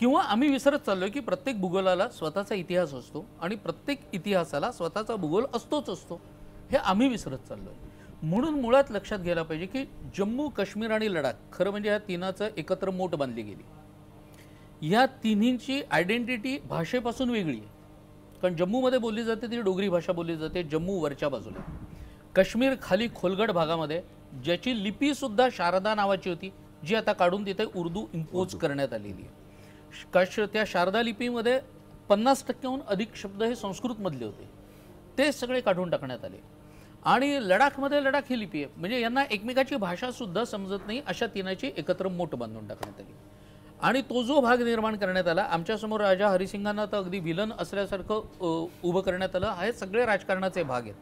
किंवा आम्ही विसरत चाललोय की प्रत्येक भूगोलाला स्वतःचा इतिहास असतो आणि प्रत्येक इतिहासाला स्वतःचा भूगोल असतो. हे आम्ही विसरत चाललोय. म्हणून मुळात लक्षात घ्यायला पाहिजे की जम्मू, काश्मीर आणि लडाख, खरं म्हणजे या तिनाचं एकत्र मोठ बांधली गेली. या तिन्हींची आयडेंटिटी भाषेपासून वेगळी आहे. कारण जम्मूमध्ये बोलली जाते ती डोगरी भाषा बोलली जाते, जम्मू वरच्या बाजूला. काश्मीर खाली खोलगड भागामध्ये, ज्याची लिपी सुद्धा शारदा नावाची होती, जी आता काढून तिथे उर्दू इम्पोज करण्यात आलेली आहे. त्या शारदा लिपीमध्ये 50%हून अधिक शब्द हे संस्कृतमधले होते, ते सगळे काढून टाकण्यात आले. आणि लडाखमध्ये लडाख ही लिपी आहे, म्हणजे यांना एकमेकाची भाषासुद्धा समजत नाही अशा तिनाची एकत्र मोठ बांधून टाकण्यात आली. आणि तो जो भाग निर्माण करण्यात आला, आमच्यासमोर राजा हरिसिंगांना तर अगदी विलन असल्यासारखं उभं करण्यात आलं. हे सगळे राजकारणाचे भाग आहेत.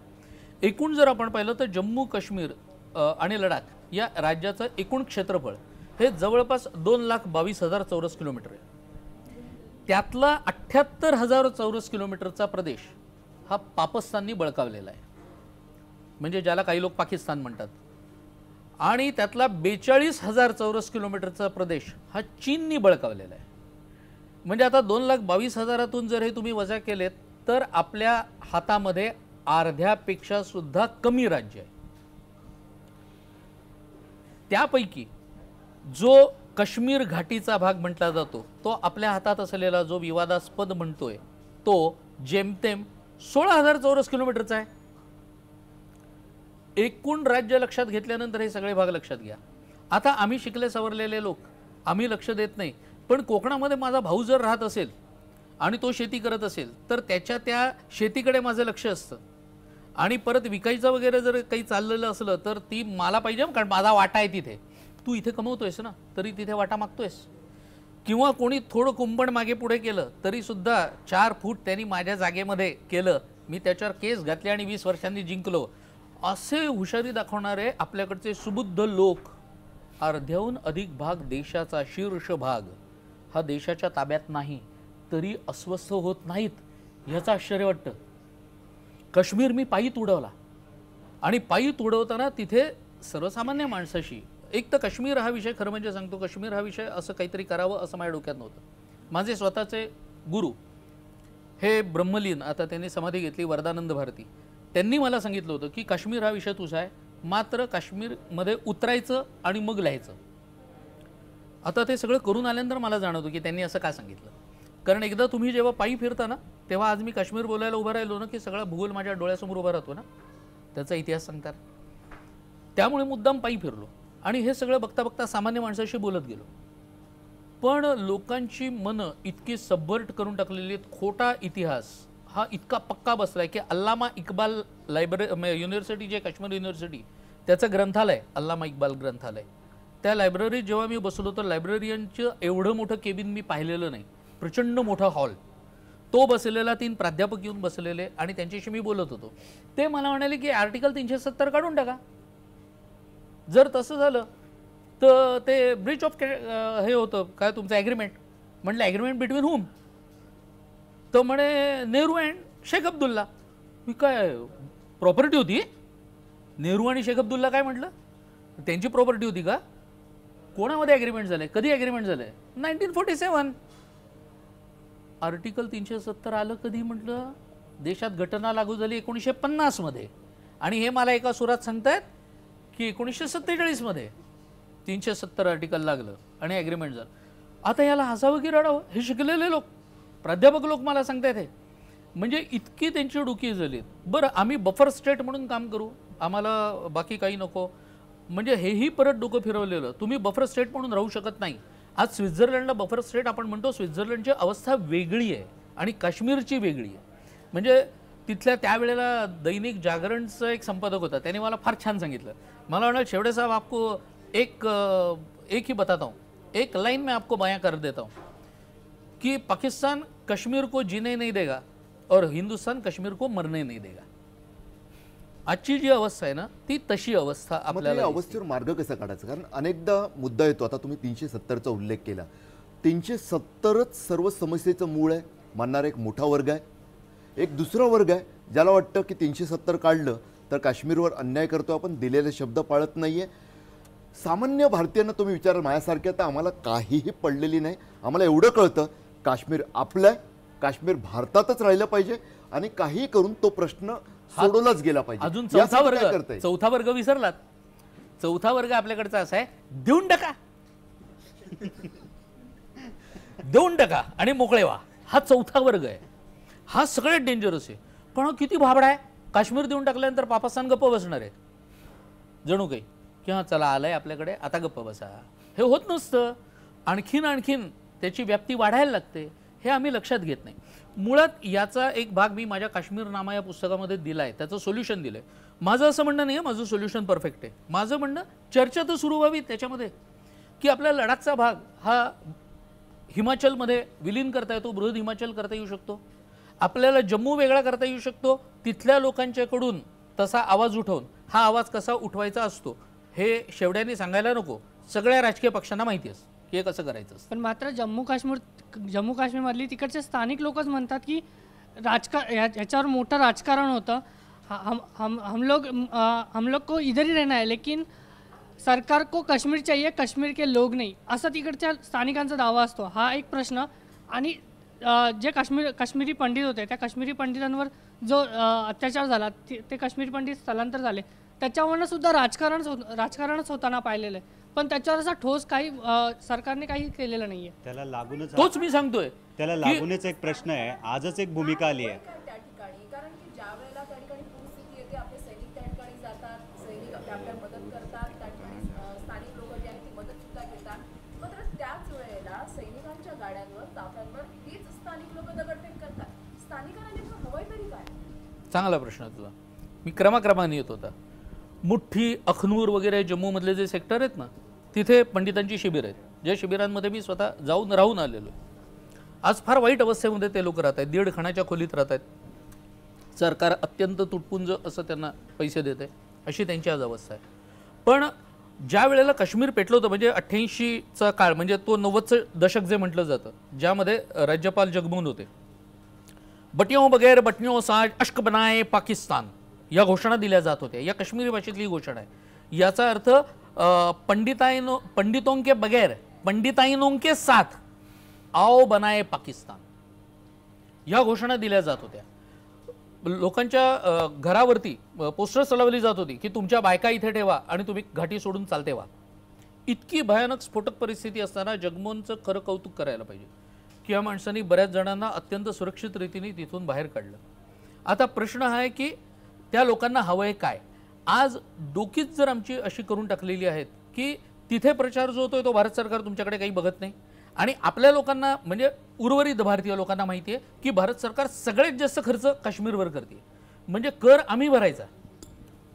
एकूण जर आपण पाहिलं तर जम्मू काश्मीर आणि लडाख या राज्याचं एकूण क्षेत्रफळ हे जवळपास 2,22,000 चौरस किलोमीटर आहे. त्यातला 78,000 चौरस किलोमीटरचा प्रदेश हा पाकिस्ताननी बळकावलेला आहे, म्हणजे ज्याला काही लोक पाकिस्तान म्हणतात. आणि त्यातला 42,000 चौरस किलोमीटरचा प्रदेश हा चीननी बळकावलेला आहे. म्हणजे आता 2,22,000तून जर हे तुम्ही वजा केलेत तर आपल्या हातामध्ये अर्ध्यापेक्षा सुद्धा कमी राज्य आहे. त्यापैकी जो काश्मीर घाटीचा भाग म्हटला जातो, तो आपल्या हातात असलेला जो विवादास्पद म्हणतोय तो जेमतेम 16,000 चौरस किलोमीटरचा आहे. एकूण राज्य लक्षात घेतल्यानंतर हे सगळे भाग लक्षात घ्या. आता आम्ही शिकले सवरलेले लोक, आम्ही लक्ष देत नाही, पण कोकणामध्ये माझा भाऊ जर राहत असेल आणि तो शेती करत असेल तर त्याच्या त्या शेतीकडे माझं लक्ष असतं. आणि परत विकायचं वगैरे जर काही चाललेलं असलं तर ती मला पाहिजे, कारण माझा वाटा आहे तिथे. तू इथे कमवतोयस ना, तरी तिथे वाटा मागतोयस. किंवा कोणी थोडं कुंपण मागे पुढे केलं तरी सुद्धा 4 फूट त्यांनी माझ्या जागेमध्ये केलं, मी त्याच्यावर केस घातले आणि 20 वर्षांनी जिंकलो, असे हुशारी दाखवणारे आपल्याकडचे सुबुद्ध लोक अर्ध्याहून अधिक भाग देशाचा शीर्ष भाग हा देशाच्या ताब्यात नाही तरी अस्वस्थ होत नाहीत. ह्याचं आश्चर्य वाटतं. काश्मीर मी पायी तुडवला आणि पायी तुडवताना तिथे सर्वसामान्य माणसाशी, एक तर काश्मीर हा विषय, खरं म्हणजे सांगतो, काश्मीर हा विषय असं काहीतरी करावं असं माझ्या डोक्यात नव्हतं. माझे स्वतःचे गुरु हे ब्रह्मलीन, आता त्यांनी समाधी घेतली, वरदानंद भारती, त्यांनी मला सांगितलं होतं की काश्मीर हा विषय तुझा आहे, मात्र काश्मीरमध्ये उतरायचं आणि मग लिहायचं. आता ते सगळं करून आल्यानंतर मला जाणवतं की त्यांनी असं का सांगितलं. कारण एकदा तुम्ही जेव्हा पायी फिरता ना, तेव्हा आज मी काश्मीर बोलायला उभं राहिलो ना की सगळा भूगोल माझ्या डोळ्यासमोर उभा राहतो ना, त्याचा इतिहास सांगतात. त्यामुळे मुद्दाम पायी फिरलो आणि हे सगळं बघता बघता सामान्य माणसाशी बोलत गेलो. पण लोकांची मनं इतकी सबवर्ट करून टाकलेली आहेत. खोटा इतिहास हा इतका पक्का बसलाय की अल्लामा इक्बाल युनिव्हर्सिटी, जे काश्मीर युनिव्हर्सिटी, त्याचं ग्रंथालय अल्लामा इक्बाल ग्रंथालय, त्या लायब्ररीत जेव्हा मी बसलो तर लायब्ररियनचं एवढं मोठं केबिन मी पाहिलेलं नाही. प्रचंड मोठा हॉल, तो बसलेला, 3 प्राध्यापक येऊन बसलेले आणि त्यांच्याशी मी बोलत होतो. ते मला म्हणाले की आर्टिकल 370 काढून टाका. जर तसं झालं तर ते ब्रीच ऑफ हे होतं काय तुमचं ॲग्रीमेंट. म्हटलं ॲग्रीमेंट बिटवीन हुम? तर म्हणे नेहरू अँड शेख अब्दुल्ला. मी काय प्रॉपर्टी होती? नेहरू आणि शेख अब्दुल्ला काय म्हटलं? त्यांची प्रॉपर्टी होती का? कोणामध्ये ॲग्रीमेंट झालं आहे? कधी ॲग्रीमेंट झालं आहे? 1947. आर्टिकल 370 आलं कधी म्हटलं? देशात घटना लागू झाली 1950 मध्ये आणि हे मला एका सुरात सांगतायत की 1947 मध्ये 370 आर्टिकल लागलं आणि ॲग्रीमेंट झालं. आता याला हसावं की रडावं? हे शिकलेले लोक, प्राध्यापक लोक मला सांगतायत हे. म्हणजे इतकी त्यांची डोकी झालीत. बरं, आम्ही बफर स्टेट म्हणून काम करू, आम्हाला बाकी काही नको, म्हणजे हेही परत डोकं फिरवलेलं. तुम्ही बफर स्टेट म्हणून राहू शकत नाही. आज स्वित्झर्लंडला बफर स्टेट आपण म्हणतो, स्वित्झर्लंडची अवस्था वेगळी आहे आणि काश्मीरची वेगळी आहे. म्हणजे तिथल्या त्यावेळेला दैनिक जागरणचा एक संपादक होता, त्याने मला फार छान सांगितलं. मला म्हणाल, शेवडे साहब आपको एक ही बताता हूँ, एक लाइन में आपको बयां कर देता हूँ कि पाकिस्तान कश्मीर को जीने नहीं देगा और हिंदुस्तान कश्मीर को मरने नहीं देगा. आजची जी अवस्था आहे ना, ती तशी अवस्था आपल्याला. अवस्थेवर मार्ग कसा काढायचा? कारण अनेकदा मुद्दा येतो. आता तुम्ही 370चा उल्लेख केला. 370च सर्व समस्येचं मूळ आहे म्हणणारा एक मोठा वर्ग आहे. एक दुसरा वर्ग आहे ज्याला वाटतं की 370 काढलं तर काश्मीरवर अन्याय करतो आपण, दिलेले शब्द पाळत नाहीये. सामान्य भारतीयांना तुम्ही विचाराल, माझ्यासारख्या तर आम्हाला काहीही पडलेली नाही. आम्हाला एवढं कळतं काश्मीर आपलं आहे, काश्मीर भारतातच राहिलं पाहिजे आणि काही करून तो प्रश्न सोडवलाच गेला पाहिजे. अजून चौथा वर्ग विसरलात. चौथा वर्ग आपल्याकडचा असा आहे, देऊन टाका देऊन टाका आणि मोकळे व्हा. हा चौथा वर्ग आहे. हा सगळ्यात डेंजरस आहे. पण हा किती भाबडा आहे. काश्मीर देऊन टाकल्यानंतर पाकिस्तान गप्प बसणार आहे जणू काही, की हां चला आलंय आपल्याकडे आता गप्प बसा. हे होत नसतं. आणखीन त्याची व्याप्ती वाढायला लागते. हे आम्ही लक्षात घेत नाही. मुळात याचा एक भाग मी माझ्या काश्मीर नामा या पुस्तकामध्ये दिला आहे, त्याचं सोल्युशन दिलं आहे. माझं असं म्हणणं नाही आहे माझं सोल्युशन परफेक्ट आहे. माझं म्हणणं चर्चा तर सुरू व्हावी त्याच्यामध्ये, की आपल्या लडाखचा भाग हा हिमाचलमध्ये विलीन करता येतो, बृहद हिमाचल करता येऊ शकतो. आपल्याला जम्मू वेगळा करता येऊ शकतो. तिथल्या लोकांच्याकडून तसा आवाज उठवून हा आवाज कसा उठवायचा असतो हे शेवड्यांनी सांगायला नको. सगळ्या राजकीय पक्षांना माहिती असतं की हे कसं करायचं असतं. पण मात्र जम्मू काश्मीरमधली तिकडचे स्थानिक लोकच म्हणतात की याच्यावर मोठं राजकारण होतं. हम लोग को इधर ही रहना है लेकिन सरकार को कश्मीर चाहिए, कश्मीर के लोग नाही, असा तिकडच्या स्थानिकांचा दावा असतो. हा एक प्रश्न. आणि जे काश्मीरी पंडित होते त्या काश्मीरी पंडितांवर जो अत्याचार झाला ते काश्मीरी पंडित स्थलांतर झाले त्याच्यावरनं सुद्धा राजकारणच होताना पाहिलेलं आहे. पण त्याच्यावर असा ठोस काही सरकारने काही केलेलं नाहीये. त्याला लागूनच तोच मी सांगतोय. त्याला लागूनच एक प्रश्न आहे. आजच एक भूमिका आली आहे त्या ठिकाणी, कारण की ज्या वेळेला त्या ठिकाणी पूरस्थिती येते आपले सैनिक त्या ठिकाणी जातात, सैनिक आपल्याला मदत करतात, त्या ठिकाणी स्थानिक लोक जी आहेत ती मदत सुद्धा घेतात. मात्र त्याच वेळेला सैनिकांच्या गाड्यांवर ताफ्यांवर हीच स्थानिक लोक दगडफेक करतात. स्थानिकांना नेमकं हवंय तरी काय? चांगला प्रश्न तुझा. मी क्रमाक्रमाने येत होता. मुठ्ठी, अखनूर वगैरे जम्मूमधले जे सेक्टर आहेत ना तिथे पंडितांची शिबिर आहेत, ज्या शिबिरांमध्ये मी स्वतः जाऊन राहून आलेलो आहे. आज फार वाईट अवस्थेमध्ये ते लोक राहत आहेत. दीड खाण्याच्या खोलीत राहत आहेत. सरकार अत्यंत तुटपुंज असं त्यांना पैसे देते, अशी त्यांची आज अवस्था आहे. पण ज्या वेळेला काश्मीर पेटलं होतं म्हणजे 88चा काळ, म्हणजे तो 90चं दशक जे म्हटलं जातं, ज्यामध्ये राज्यपाल जगमोहन होते. बटियों बगैर बटनियों साज अश्क बनाए पाकिस्तान या घोषणा दिल्या जात होत्या. या काश्मीरी भाषेतली घोषणा आहे. याचा अर्थ पंडितों के बगैर पंडिताइनों के साथ आओ बनाए पाकिस्तान या घोषणा दिल्या जात होत्या. लोकांच्या घरावरती पोस्टर्स लावली जात होती की तुमच्या बायका इथे ठेवा आणि तुम्ही घाटी सोडून चालते व्हा. इतकी भयानक स्फोटक परिस्थिती असताना जगमोहनचं खरं कौतुक करायला पाहिजे की या माणसांनी बऱ्याच जणांना अत्यंत सुरक्षित रीतीने तिथून बाहेर काढलं. आता प्रश्न हा आहे की त्या लोकांना हवंय काय. आज डोकीच जर आमची अशी करून टाकलेली आहेत की तिथे प्रचार जो होतोय तो भारत सरकार तुमच्याकडे काही बघत नाही, आणि आपल्या लोकांना म्हणजे उर्वरित भारतीय लोकांना माहिती आहे की भारत सरकार सगळ्यात जास्त खर्च काश्मीरवर करते. म्हणजे कर आम्ही भरायचा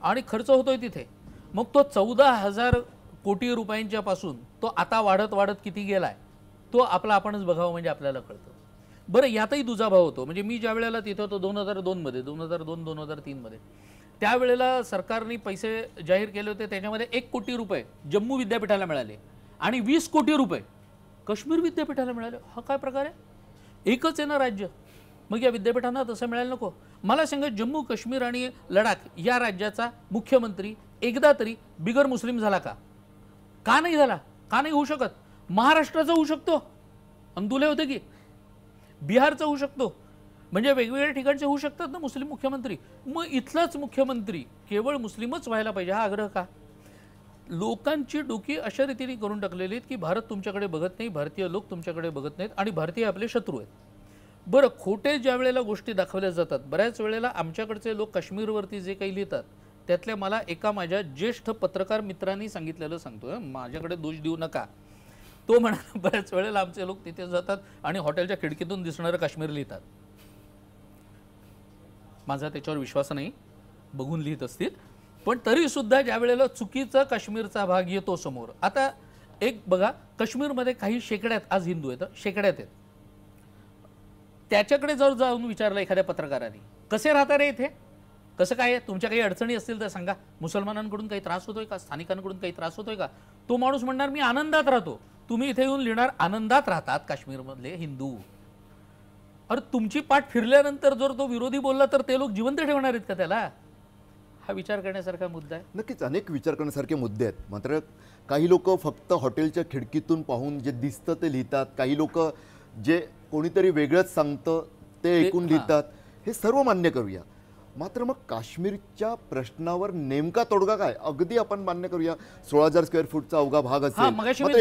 आणि खर्च होतोय तिथे. मग तो 14,000 कोटी रुपयांच्या पासून तो आता वाढत वाढत किती गेलाय तो आपणच बघावं म्हणजे आपल्याला कळतं. बरं, यातही दुजाभाव होतो. म्हणजे मी ज्या वेळेला तिथे होतो 2002 2003 मध्ये, त्यावेळेला सरकारने पैसे जाहीर केले होते. त्याच्यामध्ये 1 कोटी रुपये जम्मू विद्यापीठाला मिळाले आणि 20 कोटी रुपये काश्मीर विद्यापीठाला मिळाले. हा काय प्रकार आहे? एकच आहे ना राज्य, मग या विद्यापीठांना तसं मिळायला नको. मला सांगा, जम्मू काश्मीर आणि लडाख या राज्याचा मुख्यमंत्री एकदा तरी बिगर मुस्लिम झाला का? का नाही झाला? का नाही होऊ शकत? महाराष्ट्राचा होऊ शकतो, अंदुले होते की बिहारचा होऊ शकतो, म्हणजे वेगवेगळ्या ठिकाणचे होऊ शकतात ना मुस्लिम मुख्यमंत्री. मग इथलाच मुख्यमंत्री केवळ मुस्लिमच व्हायला पाहिजे हा आग्रह का? लोकांची डोकी अशा रीतीने करून टाकलेली आहेत की भारत तुमच्याकडे बघत नाही, भारतीय लोक तुमच्याकडे बघत नाहीत आणि भारतीय आपले शत्रू आहेत. बरं, खोटे ज्या वेळेला गोष्टी दाखवल्या जातात, बऱ्याच वेळेला आमच्याकडचे लोक काश्मीरवरती जे काही लिहितात त्यातल्या मला एका माझ्या ज्येष्ठ पत्रकार मित्रांनी सांगितलेलं सांगतोय, माझ्याकडे दोष देऊ नका. तो म्हणाला बऱ्याच वेळेला आमचे लोक तिथे जातात आणि हॉटेलच्या खिडकीतून दिसणारं काश्मीर लिहितात. माझा त्याच्यावर विश्वास नाही, बघून लिहित असतील. पण तरी सुद्धा ज्या वेळेला चुकीचा काश्मीरचा भाग येतो समोर, आता एक बघा, काश्मीरमध्ये काही शेकड्यात आज हिंदू आहेत, शेकड्यात आहेत. त्याच्याकडे जर जाऊन विचारलं एखाद्या पत्रकाराने कसे राहता रे इथे, कसं काय, तुमच्या काही अडचणी असतील तर सांगा, मुसलमानांकडून काही त्रास होतोय का, स्थानिकांकडून काही त्रास होतोय का, तो माणूस म्हणणार मी आनंदात राहतो. तुम्ही इथे येऊन लिहिणार आनंदात राहतात काश्मीरमधले हिंदू. अरे तुमची पाठ फिरल्यानंतर जर तो विरोधी बोलला तर ते लोक जिवंत ठेवणार आहेत का त्याला? हा विचार करण्यासारखा मुद्दा आहे. नक्कीच अनेक विचार करण्यासारखे मुद्दे आहेत. मात्र काही लोक फक्त हॉटेलच्या खिडकीतून पाहून जे दिसतं ते लिहितात, काही लोक जे कोणीतरी वेगळंच सांगतं ते ऐकून लिहितात. हे सर्व मान्य करूया. मात्र मग काश्मीरच्या प्रश्नावर नेमका तोडगा काय? अगदी आपण मान्य करूया 16,000 स्क्वेअर फूटचा अवघा भाग असेल, मात्र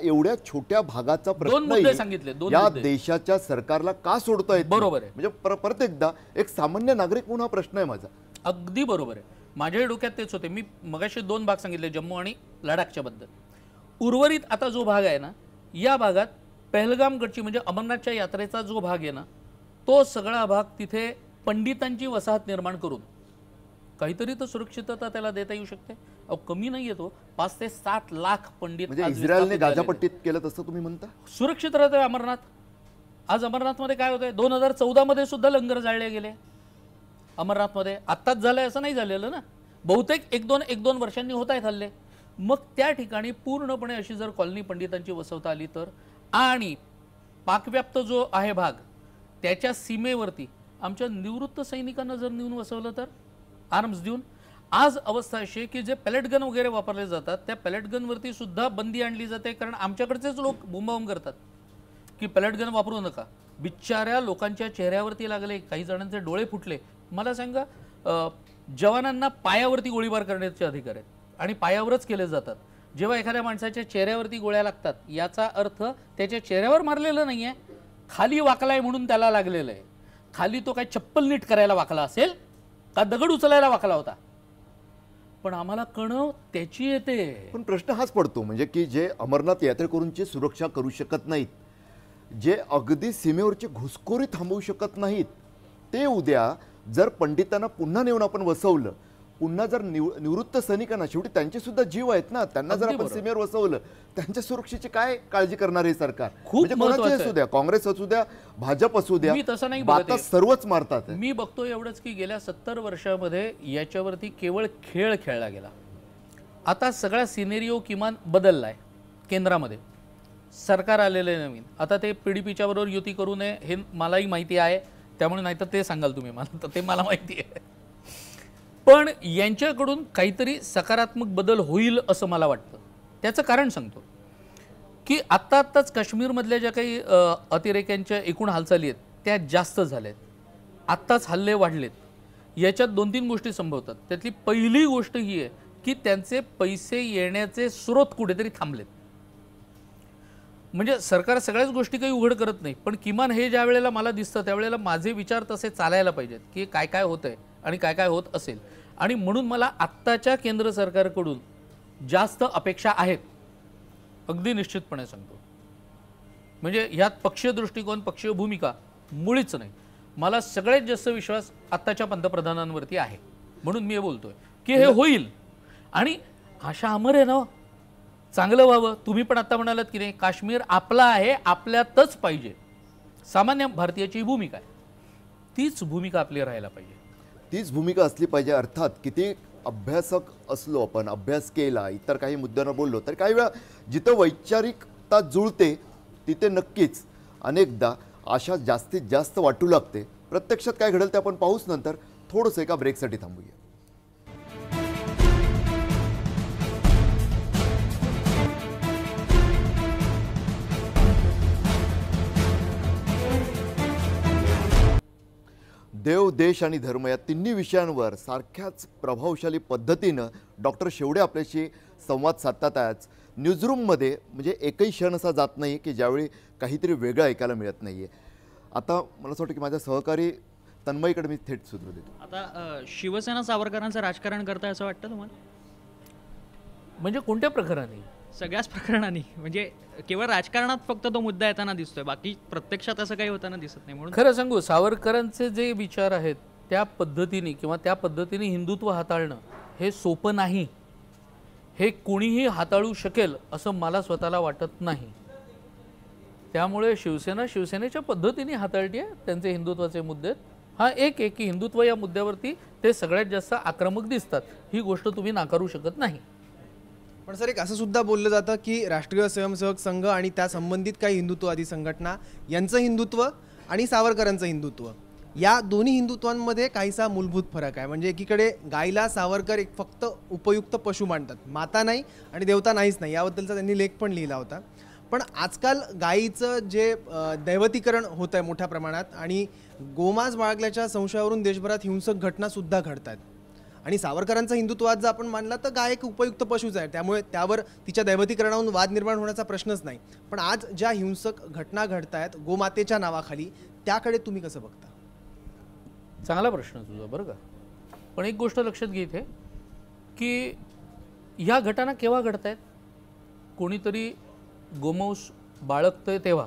एवढ्या छोट्या भागाचा प्रश्न या देशाच्या सरकारला का सोडता येत? बरोबर आहे. म्हणजे परत एकदा एक सामान्य नागरिक म्हणून हा प्रश्न आहे माझा. अगदी बरोबर आहे. माझ्याही डोक्यात तेच होते. मी मगाशी 2 भाग सांगितले, जम्मू आणि लडाखच्या बद्दल. उर्वरित आता जो भाग आहे ना, या भागात पहलगाम गडची म्हणजे अमरनाथच्या यात्रेचा जो भाग आहे ना, तो सगळा भाग तिथे पंडितांची वसाहत निर्माण करून काहीतरी तर सुरक्षितता त्याला देता येऊ शकते. अहो कमी नाही येतो, 5 ते 7 लाख पंडित म्हणजे आज इस्रायलने विस्थापित झालेले आहेत. गाझापट्टीत केलं तसं तुम्ही म्हणता? सुरक्षित राहतोय अमरनाथ. आज अमरनाथमध्ये काय होतंय, 2014 मध्ये सुद्धा लंगर जाळले गेले अमरनाथमध्ये. आत्ताच झालंय असं नाही झालेलं ना, बहुतेक एक दोन वर्षांनी होत आहेत हल्ले. मग त्या ठिकाणी पूर्णपणे अशी जर कॉलनी पंडितांची वसवता आली तर, आणि पाकव्याप्त जो आहे भाग त्याच्या सीमेवरती आमच्या निवृत्त सैनिकांना जर नेऊन वसवलं तर, आर्म्स देऊन. आज अवस्था अशी आहे की जे पॅलेट गन वगैरे वापरले जातात त्या पॅलेट गनवरती सुद्धा बंदी आणली जाते, कारण आमच्याकडचेच लोक बुंबाबुंब करतात की पॅलेट गन वापरू नका. बिचाऱ्या लोकांच्या चेहऱ्यावरती लागले, काही जणांचे डोळे फुटले. मला सांगा, जवानांना पायावरती गोळीबार करण्याचे अधिकार आहेत आणि पायावरच केले जातात. जेव्हा एखाद्या माणसाच्या चेहऱ्यावरती गोळ्या लागतात याचा अर्थ त्याच्या चेहऱ्यावर मारलेलं नाही आहे, खाली वाकलाय म्हणून त्याला लागलेलं आहे. खाली तो काय चप्पल नीट करायला वाकला असेल का दगड उचलायला वाकला होता, पण आम्हाला कणव त्याची येते. पण प्रश्न हाच पडतो म्हणजे की जे अमरनाथ यात्रेकरूंची सुरक्षा करू शकत नाहीत, जे अगदी सीमेवरची घुसखोरी थांबवू शकत नाहीत, ते उद्या जर पंडितांना पुन्हा नेऊन आपण वसवलं, पुन्हा जर निवृत्त सैनिकांना, शेवटी त्यांचे सुद्धा जीव आहेत ना, त्यांना जर आपण सीमेवर वसवलं, त्यांच्या सुरक्षेची काय काळजी करणार हे सरकार? म्हणजे कोणाचे असू द्या, काँग्रेस असू द्या, भाजप असू द्या, मी तसं नाही बघत आहे. सर्वच मारतात. मी बघतो एवढंच की गेल्या 70 वर्षामध्ये याच्यावरती केवळ खेळ खेळला गेला. आता सगळा सिनेरिओ किमान बदललाय. केंद्रामध्ये सरकार आलेले नवीन. आता ते PDPच्या बरोबर युती करू नये हे मलाही माहिती आहे, त्यामुळे नाही तर ते सांगाल तुम्ही मला, तर ते मला माहिती आहे. पण यांच्याकडून काहीतरी सकारात्मक बदल होईल असं मला वाटतं. त्याचं कारण सांगतो की आत्ताच काश्मीरमधल्या ज्या काही अतिरेक्यांच्या एकूण हालचाली आहेत त्या जास्त झाल्यात, आत्ताच हल्ले वाढलेत. याच्यात 2-3 गोष्टी संभवतात. त्यातली पहिली गोष्ट ही आहे की त्यांचे पैसे येण्याचे स्रोत कुठेतरी थांबलेत. म्हणजे सरकार सगळ्याच गोष्टी काही उघड करत नाही, पण किमान हे ज्या वेळेला मला दिसतं त्यावेळेला माझे विचार तसे चालायला पाहिजेत की काय काय होतंय आणि काय काय होत असेल. आणि म्हणून मला आत्ताच्या केंद्र सरकारकडून जास्त अपेक्षा आहेत, अगदी निश्चितपणे सांगतो. म्हणजे ह्यात पक्षीय दृष्टिकोन, पक्षीय भूमिका मुळीच नाही. मला सगळ्यात जास्त विश्वास आत्ताच्या पंतप्रधानांवरती आहे, म्हणून मी हे बोलतोय की हे होईल. आणि आशा अमर आहे ना, चांगलं व्हावं. तुम्ही पण आता म्हणालात की नाही, काश्मीर आपला आहे, आपल्यातच पाहिजे. सामान्य भारतीयाची भूमिका आहे, तीच भूमिका आपली राहायला पाहिजे, तीच भूमिका असली पाहिजे. अर्थात किती अभ्यासक असलो आपण, अभ्यास केला, इतर काही मुद्द्यांवर बोललो, तर काही वेळा जिथं वैचारिकता जुळते तिथे नक्कीच अनेकदा आशा जास्तीत जास्त वाटू लागते. प्रत्यक्षात काय घडेल ते आपण पाहूच. नंतर थोडंसं एका ब्रेकसाठी थांबूया. देव, देश आणि धर्म या तिन्ही विषयांवर सारख्याच प्रभावशाली पद्धतीनं डॉक्टर शेवडे आपल्याशी संवाद साधतात. आज न्यूजरूममध्ये म्हणजे एकही क्षण असा जात नाही की ज्यावेळी काहीतरी वेगळं ऐकायला मिळत नाही आहे. आता मला असं वाटतं की माझ्या सहकारी तन्मयीकडे मी थेट सूत्र देतो. आता शिवसेना सावरकरांचं राजकारण करताय असं वाटतं तुम्हाला? म्हणजे कोणत्या प्रकाराने? सगळ्याच प्रकरणांनी. म्हणजे केवळ राजकारणात फक्त तो मुद्दा येताना दिसतोय, बाकी प्रत्यक्षात असं काही होताना दिसत नाही. म्हणून खरं सांगू, सावरकरांचे जे विचार आहेत त्या पद्धतीने किंवा त्या पद्धतीने हिंदुत्व हाताळणं हे सोपं नाही. हे कोणीही हाताळू शकेल असं मला स्वतःला वाटत नाही. त्यामुळे शिवसेना शिवसेनेच्या पद्धतीने हाताळते त्यांचे हिंदुत्वाचे मुद्दे. हा एक की हिंदुत्व या मुद्द्यावरती ते सगळ्यात जास्त आक्रमक दिसतात, ही गोष्ट तुम्ही नाकारू शकत नाही. पण सर, एक असं सुद्धा बोललं जातं की राष्ट्रीय स्वयंसेवक संघ आणि त्या संबंधित काही हिंदुत्ववादी संघटना यांचं हिंदुत्व आणि सावरकरांचं हिंदुत्व, या दोन्ही हिंदुत्वांमध्ये काहीसा मूलभूत फरक आहे. म्हणजे एकीकडे गायीला सावरकर एक फक्त उपयुक्त पशु मानतात, माता नाही आणि देवता नाहीच नाही, याबद्दलचा त्यांनी लेख पण लिहिला होता. पण आजकाल गायीचं जे दैवतीकरण होत आहे मोठ्या प्रमाणात आणि गोमांस बाळगल्याच्या संशयावरून देशभरात हिंसक घटनासुद्धा घडतात. आणि सावरकरांचा हिंदुत्वात जर आपण मानला तर गाय एक उपयुक्त पशूच आहे, त्यामुळे त्यावर तिच्या दैवतीकरणावरून वाद निर्माण होण्याचा प्रश्नच नाही. पण आज ज्या हिंसक घटना घडत आहेत गोमातेच्या नावाखाली, त्याकडे तुम्ही कसं बघता? चांगला प्रश्न तुझा, बरं का. पण एक गोष्ट लक्षात घे इथे की ह्या घटना केव्हा घडत आहेत? कोणीतरी गोमांस बाळगतंय तेव्हा.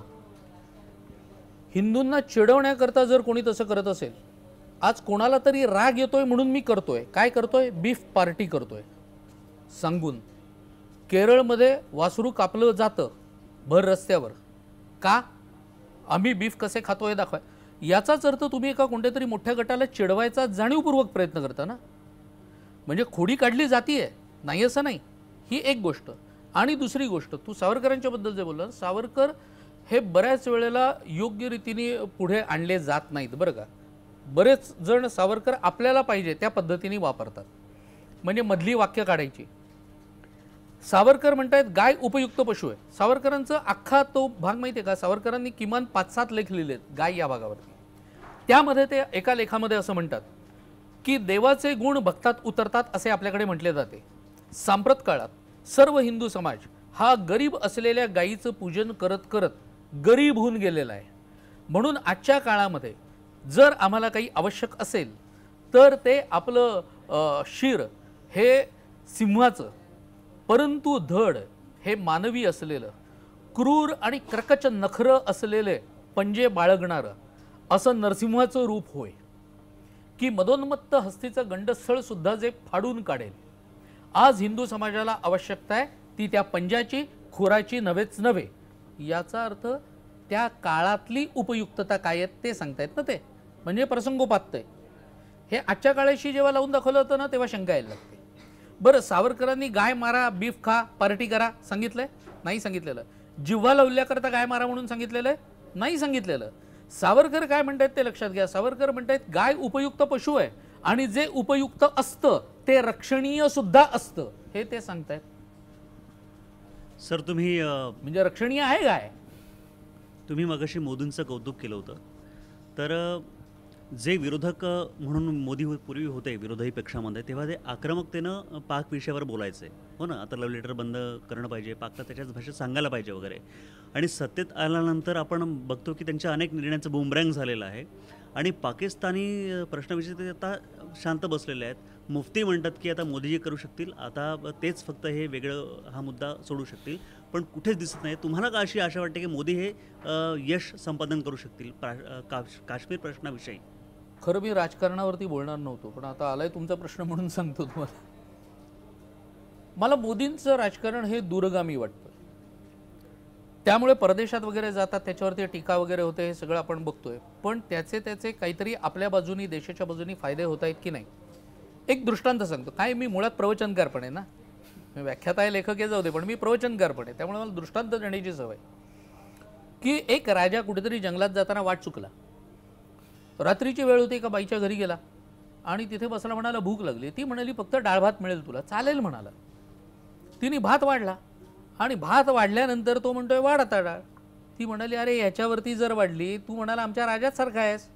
हिंदूंना चिडवण्याकरता जर कोणी तसं करत असेल, आज कोणाला तरी राग येतोय म्हणून मी करतोय, काय करतोय, बीफ पार्टी करतोय सांगून. केरळमध्ये वासरू कापलं जातं भर रस्त्यावर, का? आम्ही बीफ कसे खातोय दाखवाय. याचाच अर्थ तुम्ही एका कोणत्या तरी मोठ्या गटाला चिडवायचा जाणीवपूर्वक प्रयत्न करता ना. म्हणजे खोडी काढली जातीये, नाही असं नाही, ही एक गोष्ट. आणि दुसरी गोष्ट, तू सावरकरांच्या बद्दल जे बोलला, सावरकर हे बऱ्याच वेळेला योग्य रीतीने पुढे आणले जात नाहीत बरं का. बरेच जण सावरकर आपल्याला पाहिजे त्या पद्धतीने वापरतात. म्हणजे मधली वाक्य काढायची. सावरकर म्हणतायत गाय उपयुक्त पशु आहे. सावरकरांचा अख्खा तो भाग माहिती आहे का, सावरकरांनी किमान 5-7 लेख लिहिलेत गाय या भागावरती. त्यामध्ये ते एका लेखामध्ये असं म्हणतात की देवाचे गुण भक्तात उतरतात असे आपल्याकडे म्हटले जाते. सांप्रत काळात सर्व हिंदू समाज हा गरीब असलेल्या गायीचं पूजन करत करत गरीब होऊन गेलेला आहे. म्हणून आजच्या काळामध्ये जर आम्हाला काही आवश्यक असेल तर ते आपलं शिर हे सिंहाचं, परंतु धड हे मानवी असलेलं, क्रूर आणि कर्कच नखरं असलेले पंजे बाळगणारं असं नरसिंहाचं रूप होय, की मदोन्मत्त हस्तीचं गंडस्थळ सुद्धा जे फाडून काढेल. आज हिंदू समाजाला आवश्यकता आहे ती त्या पंजाची, खुराची नव्हेच नव्हे. याचा अर्थ त्या काळातली उपयुक्तता काय आहे ते सांगतायत ना ते, म्हणजे प्रसंगोपात्य. हे आजच्या काळाशी जेव्हा लावून दाखवलं होतं ना तेव्हा शंका यायला लागते. बरं, सावरकरांनी गाय मारा, बीफ खा, पार्टी करा सांगितलंय? नाही सांगितलेलं. जिव्हा लावल्याकरता गाय मारा म्हणून सांगितलेलं आहे? नाही सांगितलेलं. सावरकर काय म्हणतात ते लक्षात घ्या. सावरकर म्हणतात गाय उपयुक्त पशु आहे आणि जे उपयुक्त असतं ते रक्षणीय सुद्धा असतं, हे ते सांगतायत. सर तुम्ही म्हणजे रक्षणीय आहे गाय. तुम्ही मगाशी मोदींचं कौतुक केलं होतं, तर जे विरोधक म्हणून मोदी पूर्वी होते विरोधी पक्षामध्ये, तेव्हा ते आक्रमकतेनं पाक विषयावर बोलायचे, हो ना. आता लव्ह लेटर बंद करणं पाहिजे, पाकला त्याच्याच भाषेत सांगायला पाहिजे वगैरे. आणि सत्तेत आल्यानंतर आपण बघतो की त्यांच्या अनेक निर्णयांचं बुमरँग झालेलं आहे. आणि पाकिस्तानी प्रश्नाविषयी ते आता शांत बसलेले आहेत. मुफ्ती म्हणतात की आता मोदीजी करू शकतील, आता तेच फक्त हे वेगळं हा मुद्दा सोडू शकतील, पण कुठेच दिसत नाही. तुम्हाला का अशी आशा वाटते की मोदी हे यश संपादन करू शकतील काश्मीर प्रश्नाविषयी? खरं मी राजकारणावरती बोलणार नव्हतो, पण आता आलाय तुमचा प्रश्न म्हणून सांगतो तुम्हाला. मला मोदींचं राजकारण हे दूरगामी वाटतं. त्यामुळे परदेशात वगैरे जातात, त्याच्यावरती टीका वगैरे होते, हे सगळं आपण बघतोय. पण त्याचे काहीतरी आपल्या बाजूनी, देशाच्या बाजूनी फायदे होत आहेत की नाही. एक दृष्टांत सांगतो. काय, मी मुळात प्रवचनकार पण आहे ना, मी व्याख्याता आहे, लेखक आहे, जाऊ दे, पण मी प्रवचनकार पण आहे. त्यामुळे मला दृष्टांत देण्याची सवय. की एक राजा कुठेतरी जंगलात जाताना वाट चुकला. रात्रीची वेळ होती, एका बाईच्या घरी गेला आणि तिथे बसला. म्हणाला भूक लागली. ती म्हणाली फक्त डाळ भात मिळेल तुला? चालेल म्हणाला. तिने भात वाढला आणि भात वाढल्यानंतर तो म्हणतोय वाढ आता डाळ. ती म्हणाली अरे याच्यावरती जर वाढली, तू म्हणाला आमच्या राजात सारखा आहेस.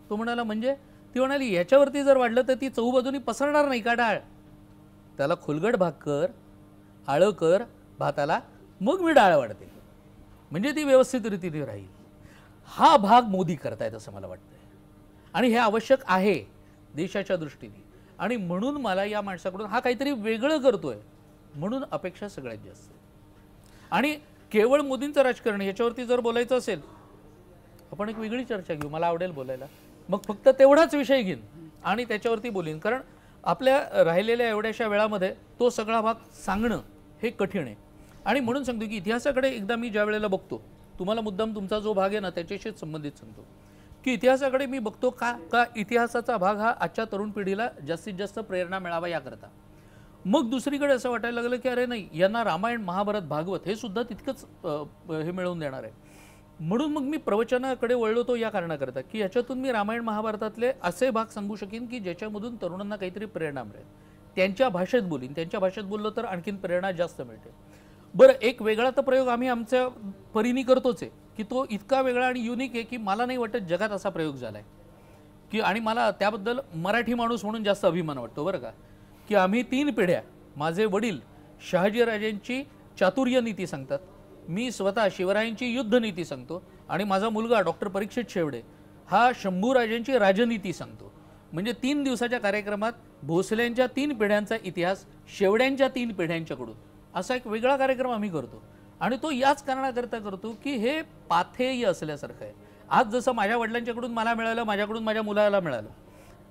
तो म्हणाला म्हणजे? ती म्हणाली याच्यावरती जर वाढलं तर ती चहूबाजूनी पसरणार नाही का डाळ? त्याला खोलगट भाग कर, आळं कर भाताला, मग मी डाळ वाढते, म्हणजे ती व्यवस्थित रीतीने राहील. हा भाग मोदी करतायत असं मला वाटतंय आणि हे आवश्यक आहे देशाच्या दृष्टीने. आणि म्हणून मला या माणसाकडून हा काहीतरी वेगळं करतोय म्हणून अपेक्षा सगळ्यात जास्त. आणि केवळ मोदींचं राजकारण याच्यावरती जर बोलायचं असेल, आपण एक वेगळी चर्चा घेऊ, मला आवडेल बोलायला. मग फक्त तेवढाच विषय घेईन आणि त्याच्यावरती बोलीन, कारण आपल्या राहिलेल्या एवढ्याशा वेळामध्ये तो सगळा भाग सांगणं हे कठीण आहे. आणि म्हणून सांगतो की इतिहासाकडे एकदा मी ज्या वेळेला बघतो, तुम्हाला मुद्दाम तुमचा जो भाग आहे ना त्याच्याशीच संबंधित सांगतो, की इतिहासाकडे मी बघतो का इतिहासाचा भाग हा आजच्या तरुण पिढीला जास्तीत जास्त प्रेरणा मिळावा याकरता. मग दुसरीकडे असं वाटायला लागलं की अरे नाही, यांना रामायण, महाभारत, भागवत हे सुद्धा तितकंच हे मिळवून देणार आहे. म्हणून मग मी प्रवचनाकडे वळलो तो या कारणाकरता की याच्यातून मी रामायण महाभारतातले असे भाग सांगू शकेन की ज्याच्यामधून तरुणांना काहीतरी प्रेरणा मिळेल. त्यांच्या भाषेत बोलीन, त्यांच्या भाषेत बोललो तर आणखीन प्रेरणा जास्त मिळते. बरं, एक वेगळा तर प्रयोग आम्ही आमच्या परीने करतोच आहे की तो इतका वेगळा आणि युनिक आहे की मला नाही वाटत जगात असा प्रयोग झाला आहे की, आणि मला त्याबद्दल मराठी माणूस म्हणून जास्त अभिमान वाटतो बरं का, की आम्ही 3 पिढ्या, माझे वडील शहाजीराजांची चातुर्य नीती सांगतात, मी स्वतः शिवरायांची युद्ध नीती सांगतो आणि माझा मुलगा डॉक्टर परीक्षित शेवडे हा शंभूराजांची राजनीती सांगतो. म्हणजे 3 दिवसाच्या कार्यक्रमात भोसल्यांच्या 3 पिढ्यांचा इतिहास शेवड्यांच्या 3 पिढ्यांच्याकडून असा एक वेगळा कार्यक्रम आम्ही करतो. आणि तो याच कारणाकरता करतो की हे पाथेय असल्यासारखं आहे. आज जसं माझ्या वडिलांच्याकडून मला मिळालं, माझ्याकडून माझ्या मुलाला मिळालं,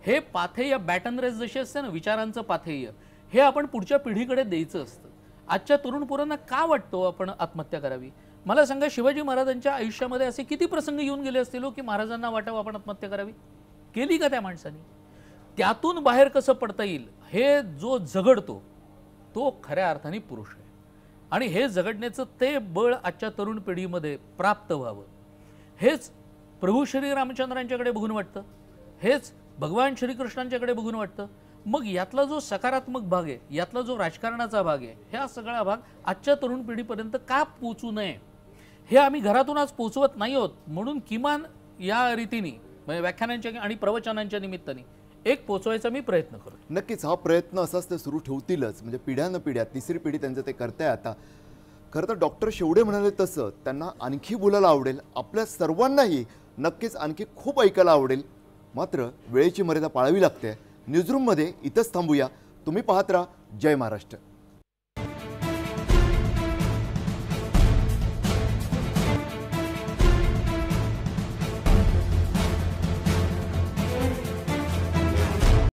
हे पाथेय बॅटन रेस जशी असते ना, विचारांचं पाथेय, हे आपण पुढच्या पिढीकडे द्यायचं असतं. आजच्या तरुण पोरांना का वाटतो आपण आत्महत्या करावी? मला सांगा, शिवाजी महाराजांच्या आयुष्यामध्ये असे किती प्रसंग येऊन गेले असतील की महाराजांना वाटावं आपण आत्महत्या करावी? केली का त्या माणसाने? त्यातून बाहेर कसं पडता येईल हे जो झगडतो तो खऱ्या अर्थाने पुरुष आहे. आणि हे झगडण्याचं ते बळ आजच्या तरुण पिढीमध्ये प्राप्त व्हावं, हेच प्रभू श्री रामचंद्रांच्याकडे बघून वाटतं, हेच भगवान श्रीकृष्णांच्याकडे बघून वाटतं. मग यातला जो सकारात्मक भाग आहे, यातला जो राजकारणाचा भाग आहे, ह्या सगळा भाग आजच्या तरुण पिढीपर्यंत का पोचू नये हे आम्ही घरातून आज पोचवत नाही आहोत. म्हणून किमान या रीतीने म्हणजे व्याख्यानांच्या आणि प्रवचनांच्या निमित्ताने एक पोचवायचा मी प्रयत्न करतो. नक्कीच हा प्रयत्न असाच ते सुरू ठेवतीलच, म्हणजे पिढ्यानपिढ्या, तिसरी पिढी त्यांचं ते करताय आता. खरं तर डॉक्टर शेवडे म्हणाले तसं त्यांना आणखी बोलायला आवडेल, आपल्या सर्वांनाही नक्कीच आणखी खूप ऐकायला आवडेल. मात्र वेळेची मर्यादा पाळावी लागते. न्यूजरूममध्ये इथंच थांबूया. तुम्ही पाहत राहा जय महाराष्ट्र.